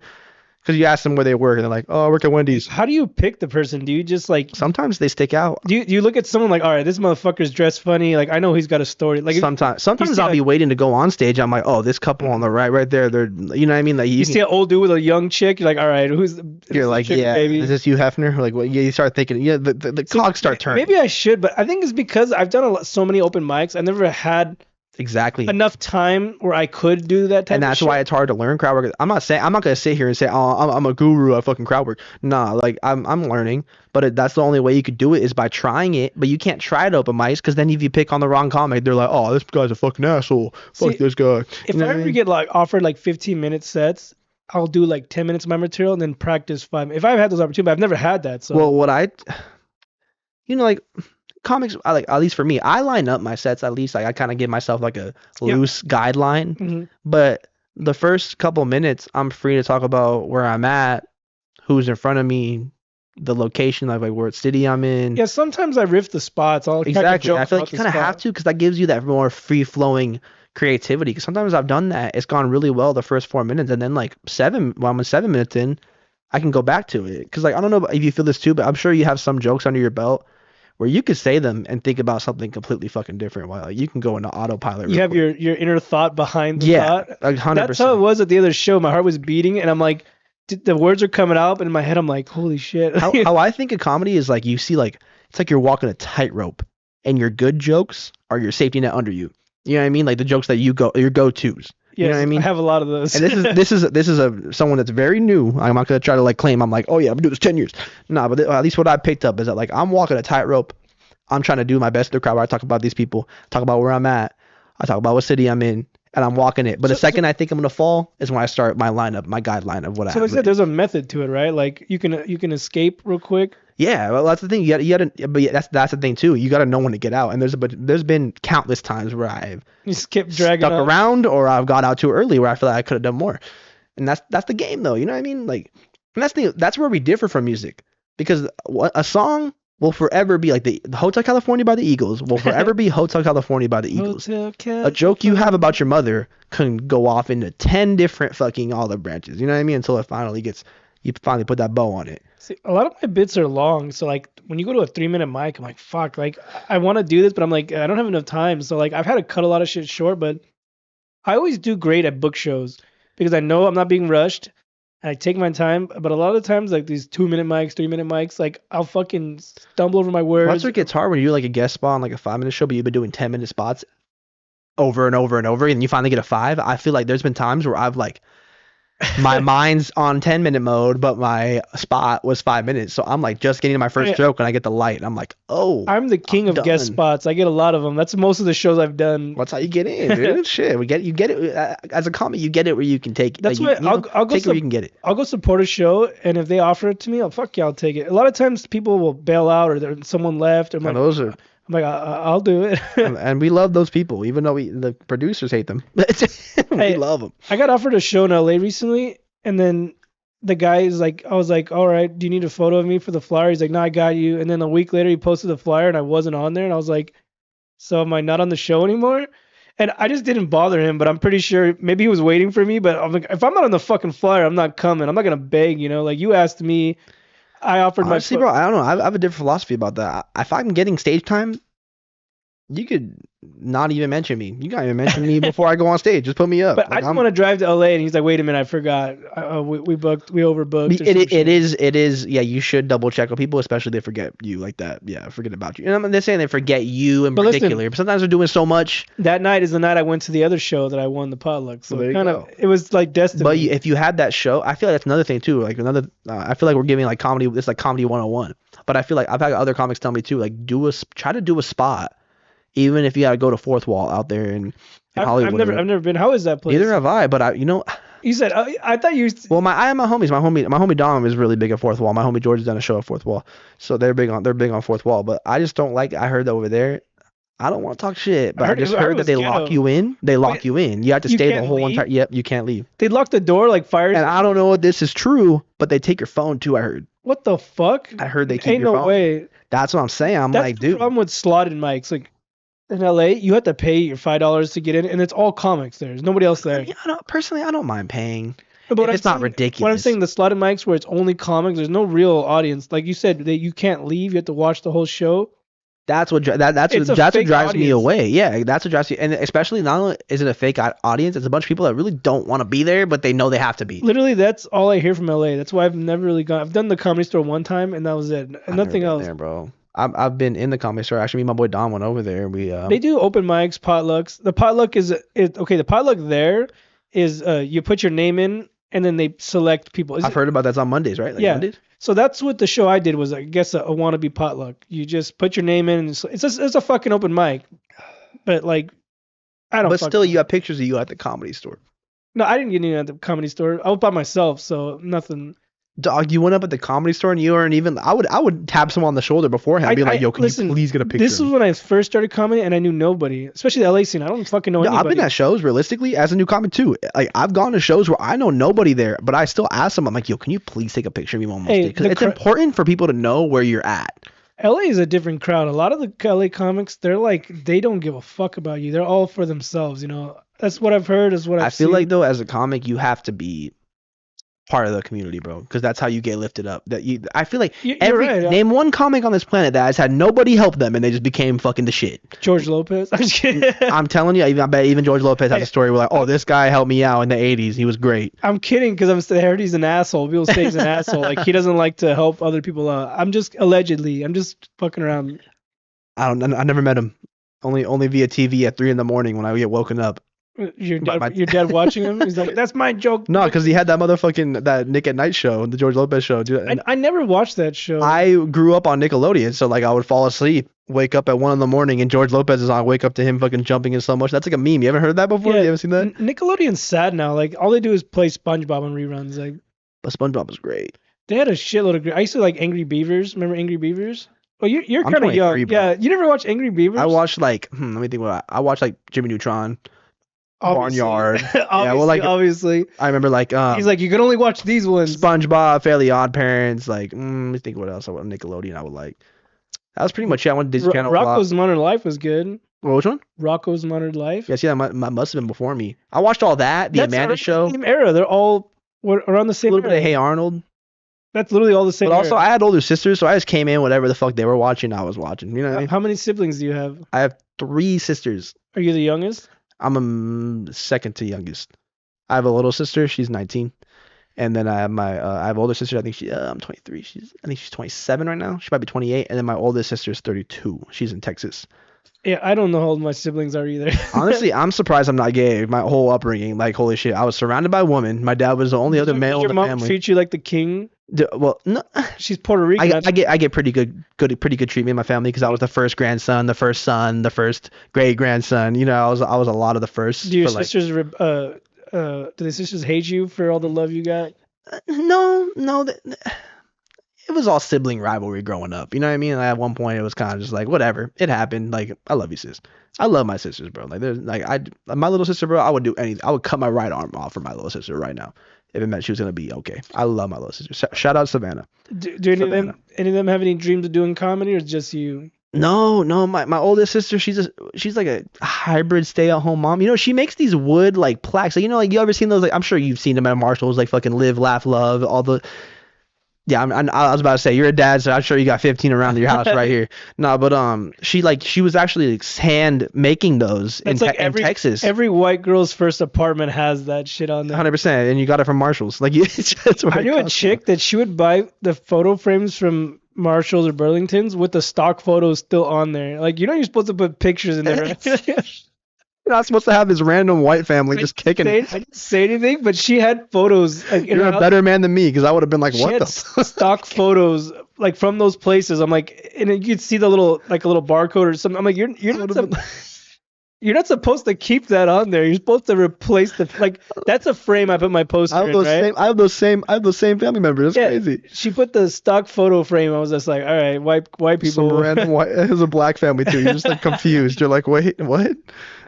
Because you ask them where they work and they're like, oh, I work at Wendy's. how do you pick the person? Do you just like Sometimes they stick out. do you look at someone like, all right, this motherfucker's dressed funny. Like I know he's got a story. Like you Sometimes see I'll be waiting to go on stage. I'm like, oh, this couple on the right there. They're, you know what I mean? Like you see an old dude with a young chick. You're like, all right, who's you're the like, chick, yeah, baby? is this you, Hefner? Like, well, yeah, you start thinking, yeah, the cogs start turning. Maybe I should, but I think it's because I've done so many open mics. I never had Exactly. enough time where I could do that type And of that's shit. why it's hard to learn crowd work. I'm not gonna sit here and say, oh, I'm a guru at fucking crowd work. Nah, like I'm learning, but that's the only way you could do it is by trying it. But you can't try it open mics because then if you pick on the wrong comic, they're like, oh, this guy's a fucking asshole. Fuck See, this guy. If You know I what I ever mean? get like offered like 15-minute sets, I'll do like 10 minutes of my material and then practice 5. If I've had those opportunities, but I've never had that. So Well, like comics, I like at least for me, I line up my sets at least. Like I kind of give myself like a yeah. loose guideline. Mhm. But the first couple minutes, I'm free to talk about where I'm at, who's in front of me, the location, like what city I'm in. Yeah, sometimes I riff the spots. I'll crack a Exactly. joke I feel about like you the kind of have spot. to because that gives you that more free flowing creativity. Because sometimes I've done that. It's gone really well the first 4 minutes, and then like I'm 7 minutes in, I can go back to it. Because like I don't know if you feel this too, but I'm sure you have some jokes under your belt where you could say them and think about something completely fucking different. While like, you can go into autopilot. You real have quick. your inner thought behind the Yeah, thought. like That's how it 100%. was at the other show. My heart was beating, and I'm like, the words are coming out, and in my head, I'm like, holy shit. How I think of comedy is like you see like it's like you're walking a tightrope, and your good jokes are your safety net under you. You know what I mean? Like the jokes that your go-tos. You know Yes, what I mean? I have a lot of those. And this is a someone that's very new. I'm not gonna try to like claim I'm like, oh yeah, I've been doing this 10 years. Nah, but at least what I picked up is that like I'm walking a tightrope. I'm trying to do my best in the crowd where I talk about these people, talk about where I'm at, I talk about what city I'm in, and I'm walking it. But the second I think I'm gonna fall is when I start my lineup, my guideline of what I So have. like I said, there's a method to it, right? Like you can escape real quick. Yeah, well, that's the thing. You gotta, but yeah, that's the thing too. You gotta know when to get out. And there's been countless times where I've You just keep dragging stuck up. around or I've got out too early where I feel like I could have done more. And that's the game though. You know what I mean? Like, and that's where we differ from music because a song will forever be like the Hotel California by the Eagles will forever be Hotel California by the Eagles. A joke you have about your mother can go off into 10 different fucking olive branches. You know what I mean? Until it finally you finally put that bow on it. See, a lot of my bits are long, so like when you go to a 3-minute mic, I'm like, fuck, like I want to do this, but I'm like, I don't have enough time. So like I've had to cut a lot of shit short, but I always do great at book shows because I know I'm not being rushed. And I take my time, but a lot of times like these 2-minute mics, 3-minute mics, like I'll fucking stumble over my words. That's what gets hard when you do like a guest spot on like a 5 minute show, but you've been doing 10 minute spots over and over and over, and you finally get a 5. I feel like there's been times where I've like my mind's on 10-minute mode, but my spot was 5 minutes. So I'm like just getting to my first joke and I get the light and I'm like, oh, I'm the king of guest spots. I get a lot of them. That's most of the shows I've done. That's how you get in, dude. Shit, you get it as a comic. You get it where you can take it. That's like, what I'll go take it where you can get it. I'll go support a show, and if they offer it to me, fuck yeah, I'll take it. A lot of times people will bail out or someone left. Or I'm like, I'll do it. and we love those people, even though the producers hate them. We love them. I got offered a show in LA recently, and then the guy is like, I was like, all right, do you need a photo of me for the flyer? He's like, no, I got you. And then a week later, he posted the flyer, and I wasn't on there, and I was like, so am I not on the show anymore? And I just didn't bother him, but I'm pretty sure maybe he was waiting for me. But I'm like, if I'm not on the fucking flyer, I'm not coming. I'm not gonna beg, Like you asked me, I offered Honestly, bro, I don't know. I have a different philosophy about that. If I'm getting stage time, you could not even mention me. You can't even mention me before I go on stage. Just put me up. But like, I just want to drive to LA, and he's like, "Wait a minute, I forgot. We overbooked." It is. Yeah, you should double check with people, especially they forget you like that. Yeah, forget about you. And they're saying they forget you in particular, but sometimes they're doing so much. That night is the night I went to the other show that I won the potluck. So it was like destiny. But if you had that show, I feel like that's another thing too. Like I feel like we're giving like comedy. It's like comedy 101. But I feel like I've had other comics tell me too, like try to do a spot. Even if you gotta go to Fourth Wall out there in Hollywood. I've never been. How is that place? Neither have I, but You said I thought you. Well, I have my homies. My homie Dom is really big at Fourth Wall. My homie George has done a show at Fourth Wall, so they're big on Fourth Wall. But I just don't like. I heard over there. I don't want to talk shit, I but I heard just it heard that was they lock ghetto. you in. They lock Wait, you in. You have to you stay the can't whole leave. entire. Yep, you can't leave. They locked the door like fire And I don't station. know if this is true, but they take your phone too. I heard. What the fuck? I heard they keep Ain't your no phone. way. That's what I'm saying. I'm That's like, the dude. problem with slotted mics. Like in LA, you have to pay your $5 to get in, and it's all comics there. There's nobody else I there. mean, personally, I don't mind paying But if it's not what I'm ridiculous. saying, the slotted mics where it's only comics, there's no real audience. Like you said, that you can't leave. You have to watch the whole show. That's what that's It's what a that's what fake drives me audience. away. Yeah, that's what drives me, and especially not only is it a fake audience, it's a bunch of people that really don't want to be there, but they know they have to be. Literally, that's all I hear from LA. That's why I've never really gone. I've done the Comedy Store one time, and that was it. And I've never nothing been else. there, bro. I've been in the comedy store. Actually, me and my boy Don went over there. We They do open mics, potlucks. The potluck is okay. The potluck there is you put your name in, and then they select people. I've heard about that's on Mondays, right? Like Yeah. Mondays. So that's what the show I did was, I guess, a wannabe potluck. You just put your name in, and it's a fucking open mic. But like, I don't. But fucking still, know. you have pictures of you at the comedy store. No, I didn't get in at the Comedy Store. I was by myself, so nothing. Dog, you went up at the comedy store and you weren't even. I would tap someone on the shoulder beforehand, and be like, "Yo, can Listen, you please get a picture?" this of was me? when I first started comedy, and I knew nobody, especially the LA scene. I don't fucking know Yeah, I've anybody. been at shows realistically as a new comic too. Like I've gone to shows where I know nobody there, but I still ask them. I'm like, "Yo, can you please take a picture of me one more Hey, because it's important for people to know where you're at." LA is a different crowd. A lot of the LA comics, they're like, they don't give a fuck about you. They're all for themselves, you know. That's what I've heard, is what I've I feel seen. like though, as a comic, you have to be part of the community, bro, because that's how you get lifted up. I feel like You're right. name one comic on this planet that has had nobody help them and they just became fucking the shit. George Lopez. I'm just kidding. I'm telling you, I bet even George Lopez has a story where like, oh, this guy helped me out in the '80s. He was great. I'm kidding, because I heard he's an asshole. People say he's an asshole. Like, he doesn't like to help other people out. I'm just allegedly. I'm just fucking around. I never met him. Only via TV at 3 a.m. when I get woken up. Your dad watching him. He's like, that's my joke. No, because he had that motherfucking that Nick at Night show, the George Lopez show, dude. And I never watched that show. I grew up on Nickelodeon, so like I would fall asleep, wake up at 1 a.m, and George Lopez is on. I wake up to him fucking jumping in slow motion. That's like a meme. You ever heard that before? Yeah, You ever seen that? Nickelodeon's sad now. Like, all they do is play SpongeBob on reruns. Like, But SpongeBob was great. they had a shitload of great. I used to like Angry Beavers. Remember Angry Beavers? Well, you're I'm kind of young. 23, bro. Yeah, you never watched Angry Beavers? I watched like let me think what I watched like Jimmy Neutron, Obviously. Barnyard. Yeah, well, like obviously. I remember like He's like, you can only watch these ones. SpongeBob, Fairly Odd Parents. Like let me think what else I want Nickelodeon I would like. That was pretty much it. I went to Disney Channel a lot. Rocco's Modern Life was good. Well, which one? Rocco's Modern Life. Yeah, see, that must have been before me. I watched all that. The That's Amanda around Show. the same era. They're all around the A same little bit era. of Hey Arnold. That's literally all the same But also, era. I had older sisters, so I just came in whatever the fuck they were watching. I was watching. You know what I mean? How many siblings do you have? I have 3 sisters. Are you the youngest? I'm second to youngest. I have a little sister. She's 19, and then I have older sister. I think I'm 23. I think she's 27 right now. She might be 28, and then my oldest sister is 32. She's in Texas. Yeah, I don't know how old my siblings are either. Honestly, I'm surprised I'm not gay. My whole upbringing, like holy shit, I was surrounded by women. My dad was the only other male in Your the mom family. treat you like the king? Well, no, She's Puerto Rican. I get pretty good treatment in my family because I was the first grandson, the first son, the first great grandson. You know, I was a lot of the first. Do your for, like, sisters do the sisters hate you for all the love you got? no, it was all sibling rivalry growing up. You know what I mean? Like, at one point, it was kind of just like whatever. It happened. Like I love you, sis. I love my sisters, bro. Like there's like my little sister, bro. I would do anything. I would cut my right arm off for my little sister right now if it meant she was gonna be okay. I love my little sister. Shout out Savannah. Do any of them have any dreams of doing comedy, or just you? No, my oldest sister, she's like a hybrid stay-at-home mom. You know, she makes these wood like plaques. Like, you know, like you ever seen those? Like I'm sure you've seen them at Marshalls, like fucking live, laugh, love, all the. Yeah, I was about to say you're a dad, so I'm sure you got 15 around your house right here. No, but she was actually like, hand making those in Texas. Every white girl's first apartment has that shit on there. 100%, and you got it from Marshalls. Like I knew a chick that she would buy the photo frames from Marshalls or Burlington's with the stock photos still on there. Like, you know, you're supposed to put pictures in there. Right? You're not supposed to have this random white family just kicking. I didn't say anything, but she had photos. Like, you're a better man than me because I would have been like, what the stock photos like from those places. I'm like, and you could see the little like a little barcode or something. I'm like, you're not some, You're not supposed to keep that on there. You're supposed to replace the like. That's a frame I put my I poster have in, those right? same. I have those same. I have those same family members. That's Yeah, crazy. she put the stock photo frame. I was just like, all right, white Some people. random white. It was a black family too. You're just like confused. You're like, wait, what?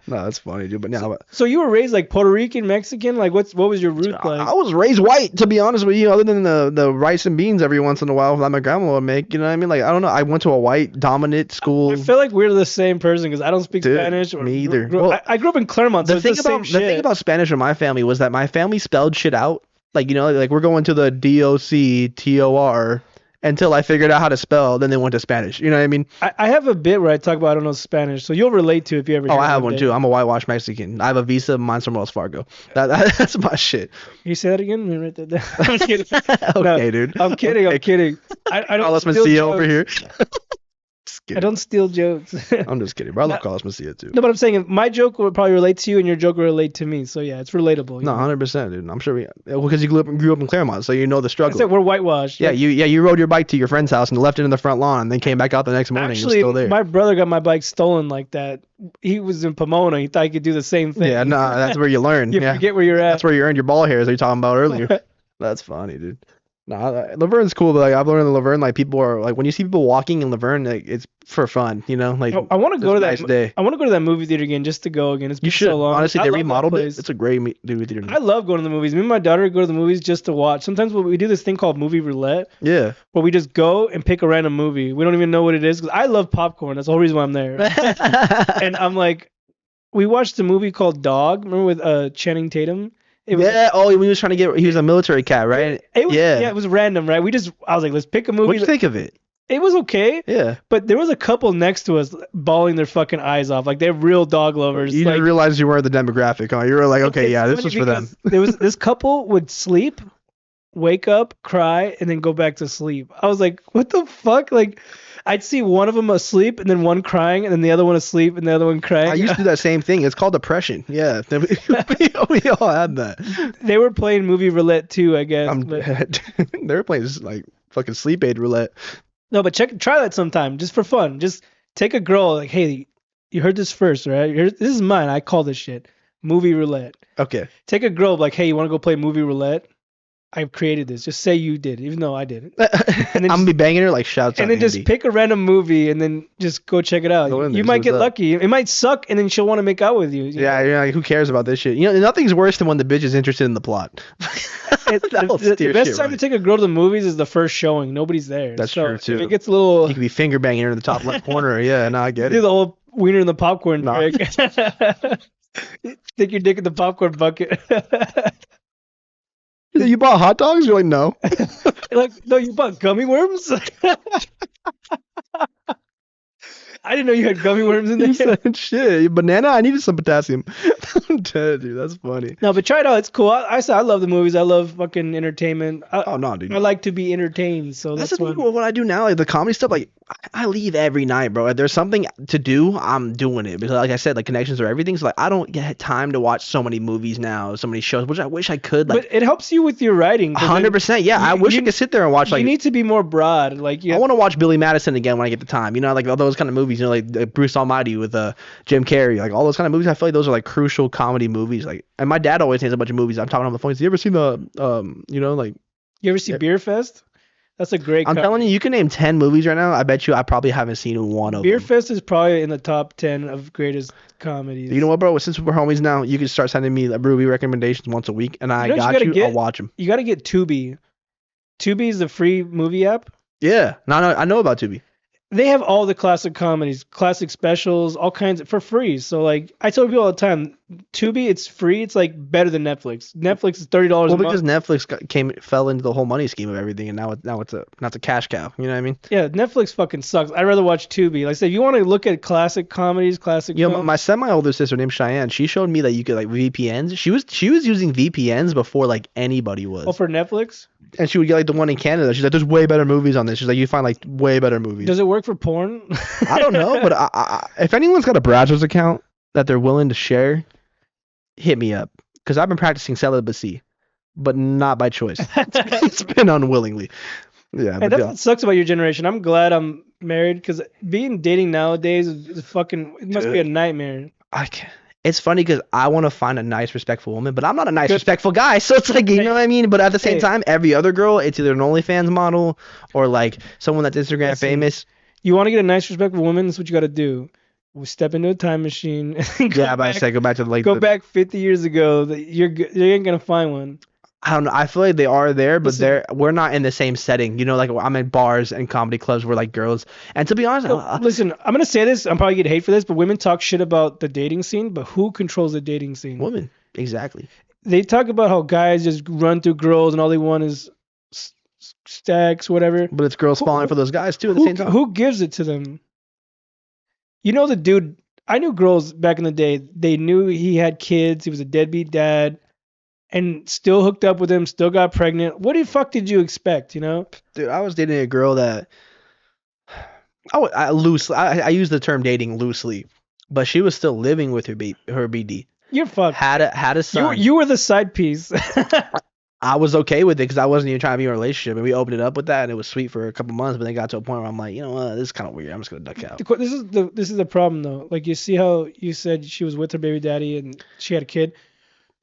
No, that's funny, dude. But So, now, so you were raised like Puerto Rican, Mexican? Like what was your roots I like? was raised white, to be honest with you. Other than the rice and beans every once in a while that my grandma would make. You know what I mean? Like I don't know. I went to a white dominant I school. feel like we're the same person because I don't speak Dude, Spanish or me either. Well, I grew up in Claremont, so the it's the thing same about the thing shit. about Spanish in my family was that my family spelled shit out. Like like we're going to the DOCTOR until I figured out how to spell. Then they went to Spanish. You know what I mean? I have a bit where I talk about I don't know Spanish, so you'll relate to it if you ever Oh, hear I have one one day. too. I'm a whitewash Mexican. I have a visa. Mine's from Wells Fargo. That's my shit. Can you say that again? Let me write that down. I'm kidding. No, Okay, dude. I'm kidding. I'm Okay, kidding. I don't Carlos steal Mencia jokes. over here. Just I kidding. don't steal jokes. I'm just kidding, bro. I No, love Carlos Mencia too. no, but I'm saying my joke would probably relate to you, and your joke will relate to me. So yeah, it's relatable. You No, know? 100%, dude. I'm sure because you grew up in Claremont, so you know the Like I said, struggle. we're whitewashed. Yeah, Like, you rode your bike to your friend's house and left it in the front lawn, and then came back out the next morning. It was actually, still there. my brother got my bike stolen like that. He was in Pomona. He thought he could do the same thing. Yeah, no, that's where you learn. You Yeah, forget where you're that's at. where you earned your ball hairs that you talking about earlier. That's funny, dude. No, Laverne's cool, but like I've learned in Laverne, like people are like when you see people walking in Laverne, like it's for fun, you know, like I want to it's go a to nice that. day. I want to go to that movie theater again just to go again. It's You been so should long. honestly, I they love that remodeled it. place. It's a great movie theater I now. love going to the movies. Me and my daughter go to the movies just to watch. Sometimes we do this thing called movie roulette, Yeah. where we just go and pick a random movie. We don't even know what it is because I love popcorn. That's the whole reason why I'm there. And I'm like, we watched a movie called Dog. Remember with Channing Tatum? It was Yeah. Oh, he was trying to get. He was a military cat, right? it was Yeah. yeah, it was random, right? I was like, let's pick a movie. What'd you think of it? It was okay, Yeah. but there was a couple next to us bawling their fucking eyes off. Like they're real dog lovers. You Like didn't realize you weren't the demographic, huh? You were like, okay, it's yeah, this funny was for them. because there was this couple would sleep, wake up, cry, and then go back to sleep. I was like, what the fuck? Like, I'd see one of them asleep and then one crying and then the other one asleep and the other one crying. I used to do that same thing. It's called depression. Yeah, we all had that. They were playing movie roulette too, I guess. I'm But dead. They were playing like fucking sleep aid roulette. no, but try that sometime, just for fun. Just take a girl, like, hey, you heard this first, right? This is mine. I call this shit movie roulette. Okay. Take a girl, like, hey, you want to go play movie roulette? I've created this. Just say you did, even though I didn't. I'm then gonna be banging her like shouts And out then just Andy. pick a random movie and then just go check it out. Go in there, You see might what's get up. lucky. It might suck, and then she'll want to make out with you. Yeah, yeah. Like, who cares about this shit? You know, nothing's worse than when the bitch is interested in the plot. That'll The steer best shit time right. to take a girl to the movies is the first showing. Nobody's there. That's So true, too. If it gets a little, You could be finger banging her in the top left corner. Yeah, no, I get do it. the whole wiener in the popcorn Nah. trick. Stick your dick in the popcorn bucket. You bought hot dogs? You're like, no. Like, no, you bought gummy worms? I didn't know you had gummy worms in You there. said shit. Banana? I needed some potassium. I'm dead, dude. That's funny. No, but try it out. It's cool. I said I love the movies. I love fucking entertainment. Oh no, dude. I like to be entertained, so That's that's the what. thing with what I do now, like the comedy stuff. Like I leave every night, bro. If there's something to do, I'm doing it because, like I said, like connections are everything. So like I don't get time to watch so many movies now, so many shows, which I wish I could. Like But it helps you with your writing. 'cause then 100%. Yeah, I wish I could sit there and watch You like. need to be more broad. Like I want to watch Billy Madison again when I get the time. You know, like all those kind of movies. You know, like Bruce Almighty with Jim Carrey. Like all those kind of movies. I feel like those are like crucial comedy movies. Like, and my dad always names a bunch of movies. I'm talking on the phone. Have you ever seen you know, like you ever see Yeah. Beer Fest? That's a great. I'm telling you can name 10 movies right now. I bet you I probably haven't seen one of Beer them. Fest is probably in the top 10 of greatest comedies. You know what, bro? Since we're homies now, you can start sending me like movie recommendations once a week, and I You know what you got gotta you. get? I'll watch them. You got to get Tubi. Tubi is the free movie app. Yeah, no, I know about Tubi. They have all the classic comedies, classic specials, all kinds for free. So like I tell people all the time, Tubi, it's free. It's like better than Netflix. Netflix is $30 Well, a month. because Netflix fell into the whole money scheme of everything, and now it's a cash cow. You know what I mean? Yeah, Netflix fucking sucks. I'd rather watch Tubi. Like I said, if you want to look at classic comedies, classic You know, films, my semi-older sister named Cheyenne, she showed me that you could like VPNs. She was using VPNs before like anybody was, oh, for Netflix, and she would get like the one in Canada. She's like, "There's way better movies on this." She's like, "You find like way better movies." does it work for porn? I don't know, but if anyone's got a browser's account that they're willing to share, hit me up because I've been practicing celibacy, but not by choice. It's been unwillingly. Yeah, And but that's yeah. what sucks about your generation. I'm glad I'm married because dating nowadays is fucking. It must be a nightmare. I can It's funny because I want to find a nice, respectful woman, but I'm not a nice, Good. respectful guy. So it's like, you Hey, know what I mean? But at the same hey, time, every other girl, it's either an OnlyFans model or like someone that's Instagram listen. famous. You want to get a nice, respectful woman? That's what you got to do. We step into a time machine and Yeah, but I say go back to go back 50 years ago. That you ain't gonna find one. I don't know. I feel like they are there, but Listen, we're not in the same setting. You know, like I'm in bars and comedy clubs where like girls. And to be honest, listen. I'm gonna say this. I'm probably get hate for this, but women talk shit about the dating scene. But who controls the dating scene? women, exactly. They talk about how guys just run through girls and all they want is stacks, whatever. But it's girls Who falling who for those guys too at the who same time. who gives it to them? You know the dude. I knew girls back in the day. They knew he had kids. He was a deadbeat dad, and still hooked up with him. Still got pregnant. What the fuck did you expect? You know? Dude, I was dating a girl that I use the term dating loosely, but she was still living with her BD. You're fucked. Had a You son. you were the side piece. I was okay with it because I wasn't even trying to be in a relationship, and we opened it up with that, and it was sweet for a couple months. But then got to a point where I'm like, you know what, this is kind of weird. I'm just gonna duck out. This is the problem though. Like you see how you said she was with her baby daddy and she had a kid.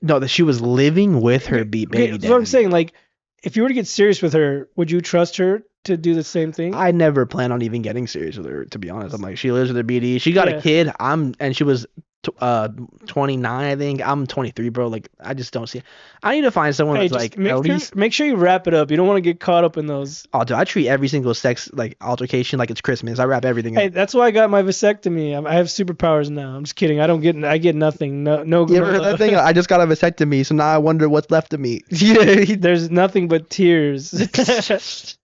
No, that she was living with her Okay, baby that's what I'm daddy. saying. Like if you were to get serious with her, would you trust her to do the same thing? I never plan on even getting serious with her, to be honest. I'm like, she lives with her BD. She got a Yeah. kid. And she was t- uh 29, I think. I'm 23, bro. Like, I just don't see. I need to find someone Hey, that's just like at least. make sure you wrap it up. You don't want to get caught up in those. Oh, dude, I treat every single sex like altercation like it's Christmas. I wrap everything Hey, up. that's why I got my vasectomy. I have superpowers now. I'm just kidding. I get nothing. You ever heard that thing? No. I just got a vasectomy, so now I wonder what's left of me. Yeah, There's nothing but tears.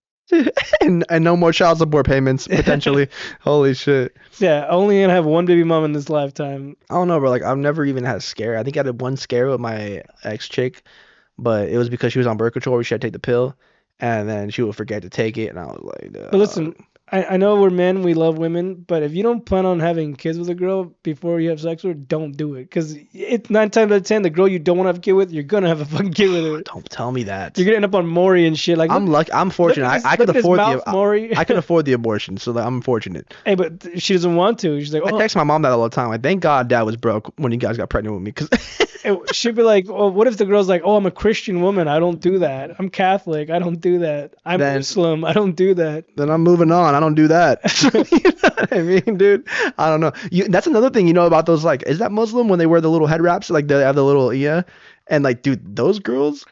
and no more child support payments potentially. Holy shit. Yeah, only gonna have one baby mom in this lifetime. I don't know, bro. Like I've never even had a scare. I think I had one scare with my ex chick, but it was because she was on birth control. We should take the pill, and then she would forget to take it, and I was like, But listen, I know we're men, we love women, but if you don't plan on having kids with a girl before you have sex with her, don't do it. Because it's 9 times out of 10, the girl you don't want to have a kid with, you're gonna have a fucking kid with her. don't tell me that. You're gonna end up on Maury and shit. Like, I'm lucky. I'm fortunate. I look could at his afford mouth, Maury. I can afford the abortion, so I'm fortunate. Hey, but she doesn't want to. She's like, I oh, text my mom that all the time. Like, thank God Dad was broke when you guys got pregnant with me, because she'd be like, oh, what if the girl's like, oh, I'm a Christian woman. I don't do that. I'm Catholic. I don't do that. I'm then Muslim. I don't do that. then I'm moving on. I don't do that. You know what I mean, dude? I don't know. That's another thing you know about those, like, is that Muslim when they wear the little head wraps? Like they have the little, yeah. And like, dude, those girls,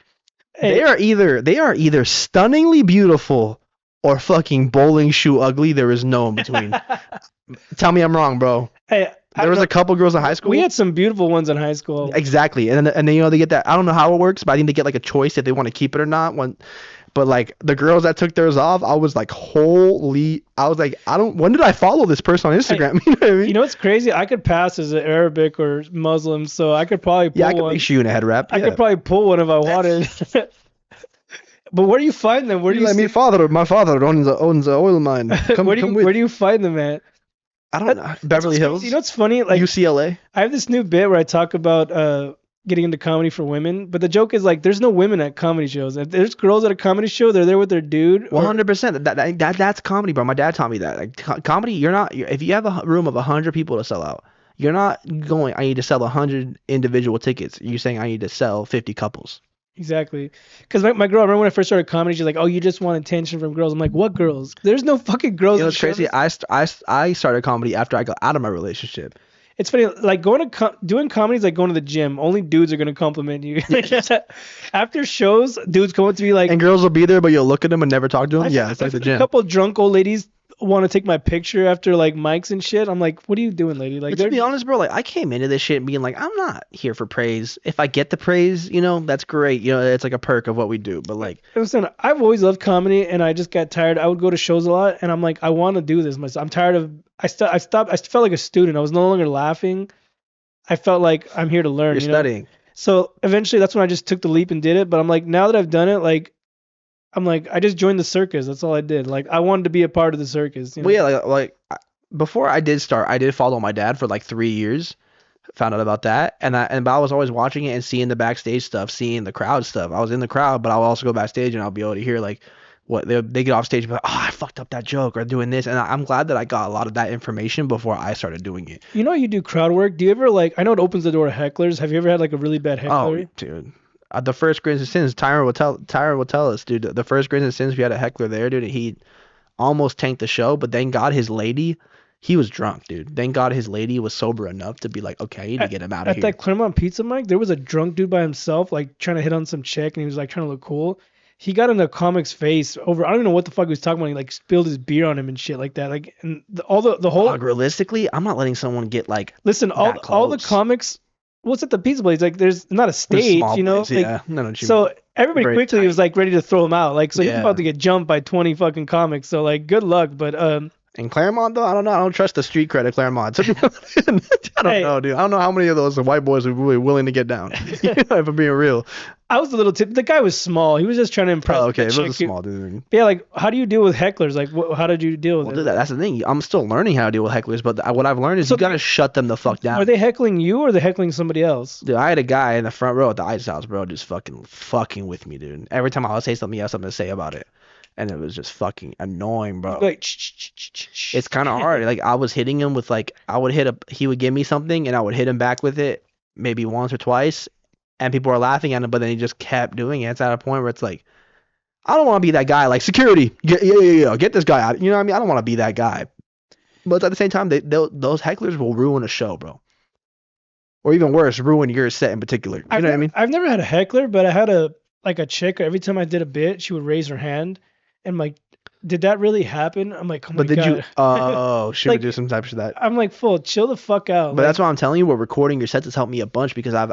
Hey, they are either stunningly beautiful or fucking bowling shoe ugly. There is no in between. Tell me I'm wrong, bro. hey, I There don't was know. a couple girls in high We school. had some beautiful ones in high school. Exactly. And then you know they get that, I don't know how it works, but I think they get like a choice if they want to keep it or not. But like the girls that took theirs off, I was like, holy, I was like, when did I follow this person on Hey, Instagram? You know what I mean? you know what's crazy? I could pass as an Arabic or Muslim, so I could probably Yeah, I pull could one. make sure you in a head wrap. I Yeah. could probably pull one if I wanted. But where do you find them? Where do You you let me see? father, my father owns a oil mine. Come come Where with. do you find them at? I don't know. That's Beverly what's crazy. You Hills, know what's funny? Like UCLA. I have this new bit where I talk about getting into comedy for women, but the joke is like there's no women at comedy shows. If there's girls at a comedy show, they're there with their dude. Or 100%. That's comedy, bro. My dad taught me that. Like comedy, if you have a room of 100 people to sell out, you're not going. I need to sell 100 individual tickets. You're saying I need to sell 50 couples. exactly. Because my girl, I remember when I first started comedy, she's like, "Oh, you just want attention from girls." I'm like, "What girls? There's no fucking girls." You know at what's crazy? shows." I started comedy after I got out of my relationship. It's funny, like doing comedy is like going to the gym. Only dudes are gonna compliment you. After shows, dudes come up to me like, And girls will be there, but you'll look at them and never talk to them. Yeah, it's like I've the had a gym. couple drunk old ladies want to take my picture after like mics and shit. I'm like, what are you doing, lady? Like, But to they're be honest, bro, like I came into this shit being like, I'm not here for praise. If I get the praise, that's great. It's like a perk of what we do. But like, listen. I've always loved comedy, and I just got tired. I would go to shows a lot, and I'm like, I want to do this myself. I'm tired of. I stopped. I felt like a student. I was no longer laughing. I felt like I'm here to learn. you're studying. So eventually, that's when I just took the leap and did it. But I'm like, now that I've done it, like I'm like, I just joined the circus. That's all I did. Like I wanted to be a part of the circus. Well, yeah, before I did start, I did follow my dad for like 3 years. Found out about that, but I was always watching it and seeing the backstage stuff, seeing the crowd stuff. I was in the crowd, but I'll also go backstage and I'll be able to hear like what they get off stage and be like, oh, I fucked up that joke or doing this, and I'm glad that I got a lot of that information before I started doing it. You know, you do crowd work. Do you ever like? I know it opens the door to hecklers. Have you ever had like a really bad Oh, heckler? dude. The first Grins and Sins, Tyron will tell us, dude. The first Grins and Sins, we had a heckler there, dude. He almost tanked the show, but thank God his lady, he was drunk, dude. Thank God his lady was sober enough to be like, okay, I need to At, get him out of at here. that Claremont Pizza, Mike, there was a drunk dude by himself, like trying to hit on some chick, and he was like trying to look cool. He got in a comic's face over. I don't even know what the fuck he was talking about. He like spilled his beer on him and shit like that. Like, and all the whole Dog, realistically, I'm not letting someone get like listen, that all the close. comics. What's at the pizza place? Like, there's not a It's a stage, small you know. place, Like, yeah. No, what you mean. so everybody Very quickly was tight. like ready to throw him out. Like, so he's about Yeah. to get jumped by 20 fucking comics. So like, good luck. But And Claremont though, I don't know. I don't trust the street cred of Claremont. I don't hey, know, dude. I don't know how many of those white boys are really willing to get down. If I'm being real. I was a little tip. The guy was small. He was just trying to impress Oh, the okay. It was a chick. small dude. Yeah, like, how do you deal with hecklers? Like, how did you deal with Well, it? dude, that's the thing. I'm still learning how to deal with hecklers, but what I've learned is So you gotta shut them the fuck are down. they heckling you or are they heckling somebody else? Dude, I had a guy in the front row at the ice house, bro, just fucking with me, dude. Every time I would say something, he had something to say about it, and it was just fucking annoying, bro. Like, shh. It's kind of hard. Like I was hitting him with like I would he would give me something, and I would hit him back with it, maybe once or twice, and people were laughing at him, but then he just kept doing it. It's at a point where it's like, I don't want to be that guy. Like security, get this guy out. You know what I mean? I don't want to be that guy. But at the same time, those hecklers will ruin a show, bro. Or even worse, ruin your set in particular. You know what I mean? I've never had a heckler, but I had a chick. Every time I did a bit, she would raise her hand, and I'm like, did that really happen? I'm like, oh my But did you? god. Oh, she would Like, do some type of that. I'm like, full, chill the fuck out. But Like, that's why I'm telling you, what recording your sets has helped me a bunch because I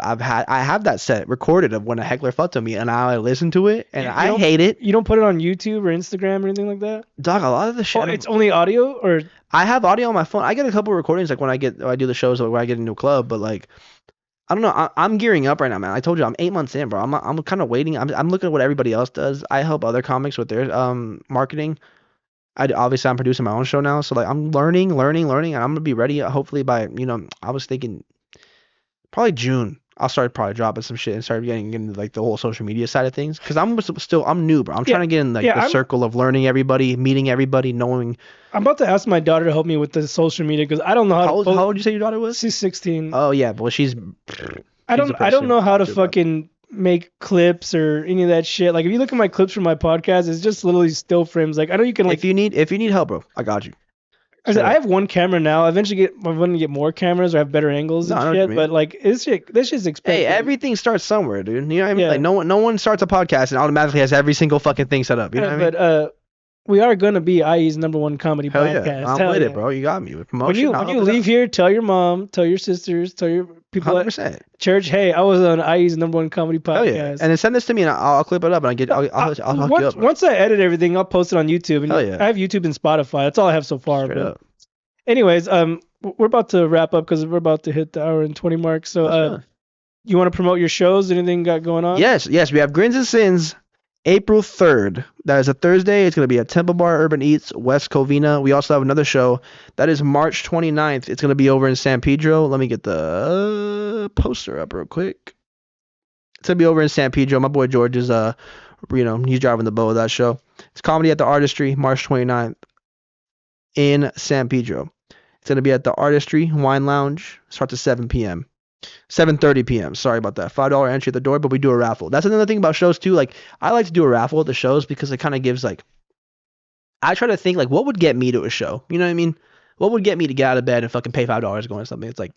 have that set recorded of when a heckler fucked on me, and I listen to it, and you I don't hate it. you don't put it on YouTube or Instagram or anything like that. Dog, a lot of the Oh, shit. it's only audio or I have audio on my phone. I get a couple recordings like when I do the shows or when I get into a club, but like I don't know. I'm gearing up right now, man. I told you I'm 8 months in, bro. I'm kind of waiting. I'm looking at what everybody else does. I help other comics with their marketing. Obviously I'm producing my own show now, so like I'm learning, and I'm gonna be ready. Hopefully by I was thinking probably June. I'll start probably dropping some shit and start getting into like the whole social media side of things because I'm new, bro. I'm yeah trying to get in like yeah. the circle of learning everybody, meeting everybody, knowing. I'm about to ask my daughter to help me with the social media because I don't know how How to old, post. how old did you say your daughter was? She's 16. Oh yeah, well she's I she's don't know how to too, bro. fucking make clips or any of that shit. Like if you look at my clips from my podcast, it's just literally still frames. Like I know you can like If you need help, bro, I got you. I said I have one camera now. I'm going to get more cameras or have better angles No, I and know what you shit. mean. But like this shit's expensive. Hey, everything starts somewhere, dude. You know what I mean? Yeah. Like no one starts a podcast and automatically has every single fucking thing set up. You know what I mean? But we are gonna be IE's #1 comedy Hell podcast. yeah, I'm Hell with yeah. it, bro. You got me with When promotion. you leave here, tell your mom, tell your sisters, tell your people at 100%. church, hey, I was on IE's #1 comedy Hell podcast. yeah. And then send this to me and I'll clip it up and I'll hook you once, up. Bro. once I edit everything, I'll post it on YouTube. And Hell yeah. I have YouTube and Spotify. That's all I have so far. Straight But up. anyways, we're about to wrap up because we're about to hit the hour and 20 mark. So, Let's go. you want to promote your shows? Anything got going on? Yes, we have Grins and Sins, April 3rd. That is a Thursday. It's going to be at Temple Bar Urban Eats, West Covina. We also have another show. That is March 29th. It's going to be over in San Pedro. Let me get the poster up real quick. It's going to be over in San Pedro. My boy George is, he's driving the boat of that show. It's Comedy at the Artistry, March 29th in San Pedro. It's going to be at the Artistry Wine Lounge. Starts at 7 p.m. 7:30 p.m. Sorry about that. $5 entry at the door, but we do a raffle. That's another thing about shows too. Like I like to do a raffle at the shows because it kind of gives like I try to think like what would get me to a show. You know what I mean? What would get me to get out of bed and fucking pay $5 going to something? It's like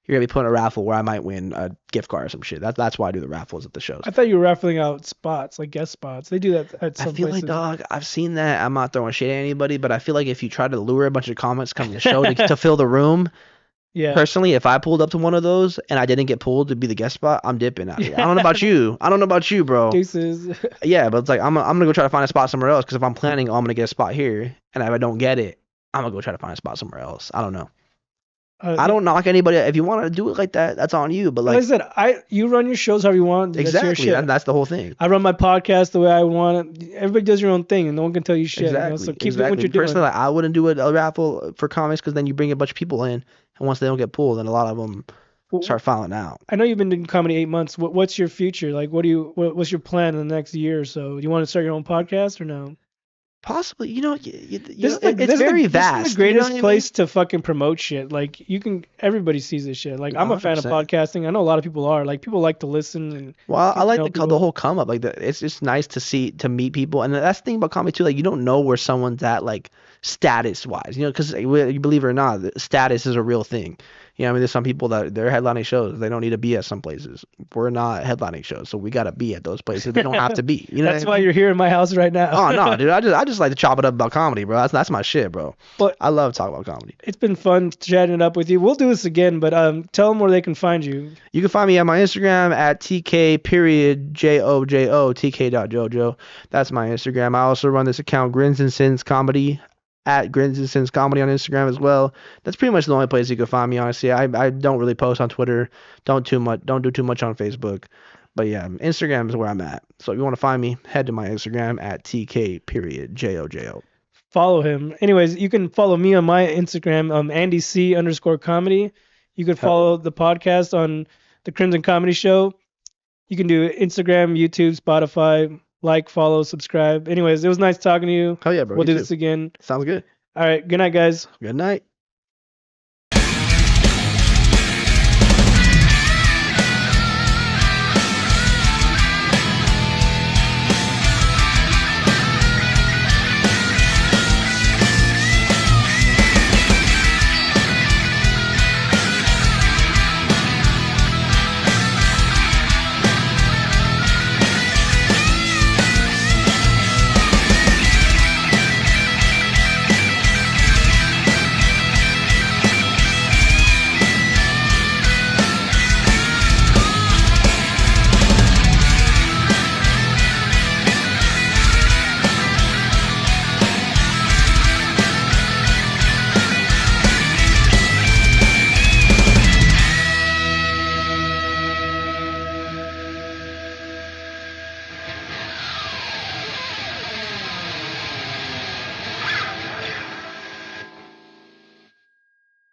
you're gonna be putting a raffle where I might win a gift card or some shit. That's why I do the raffles at the shows. I thought you were raffling out spots, like guest spots. They do that at some I feel places. like, dog, I've seen that. I'm not throwing shit at anybody, but I feel like if you try to lure a bunch of comics come to the show to fill the room, Yeah. personally, if I pulled up to one of those and I didn't get pulled to be the guest spot, I'm dipping out. I don't know about you. I don't know about you, bro. Deuces. Yeah, but it's like I'm gonna go try to find a spot somewhere else because if I'm planning, I'm gonna get a spot here, and if I don't get it, I'm gonna go try to find a spot somewhere else. I don't know. I don't knock anybody. If you want to do it like that, that's on you. But Like I like said, you run your shows however you want. That's your exactly, shit. that's the whole thing. I run my podcast the way I want it. Everybody does your own thing, and no one can tell you shit. Exactly. You know? So keep doing what you're Personally, doing. like, I wouldn't do a raffle for comics because then you bring a bunch of people in, and once they don't get pulled, then a lot of them Well, start filing out. I know you've been doing comedy 8 months. What's your future? Like, what's your plan in the next year or so? Do you want to start your own podcast or no? Possibly, you know, This is the it's very this is the vast. You know what greatest I mean? place to fucking promote shit. Like you can everybody sees this shit. Like I'm a fan of 100%. podcasting. I know a lot of people are. Like people like to listen and Well, I get to like know the people. whole come up. Like it's just nice to see to meet people, and that's the thing about comedy too. Like you don't know where someone's at, like status wise. You know, because you believe it or not, status is a real thing. You know, I mean, there's some people that they're headlining shows. They don't need to be at some places. We're not headlining shows, so we gotta be at those places. They don't have to be. You know what That's I why mean? you're here in my house right now. Oh no, dude. I just like to chop it up about comedy, bro. That's my shit, bro. But I love talking about comedy. it's been fun chatting it up with you. We'll do this again, but tell them where they can find you. You can find me at my Instagram at TK period JOJO TK.JoJo. That's my Instagram. I also run this account Grins and Sins Comedy at Grins and Sins Comedy on Instagram as well. That's pretty much the only place you can find me, honestly. I don't really post on Twitter. Don't do too much on Facebook. But yeah, Instagram is where I'm at. So if you want to find me, head to my Instagram at TK period JOJO. Follow him. Anyways, you can follow me on my Instagram, Andy C underscore comedy. You could Hell yeah. follow the podcast on the Crimson Comedy Show. You can do Instagram, YouTube, Spotify. Like, follow, subscribe. Anyways, it was nice talking to you. Hell yeah, bro. We'll You do too. this again. Sounds good. All right. Good night, guys. Good night.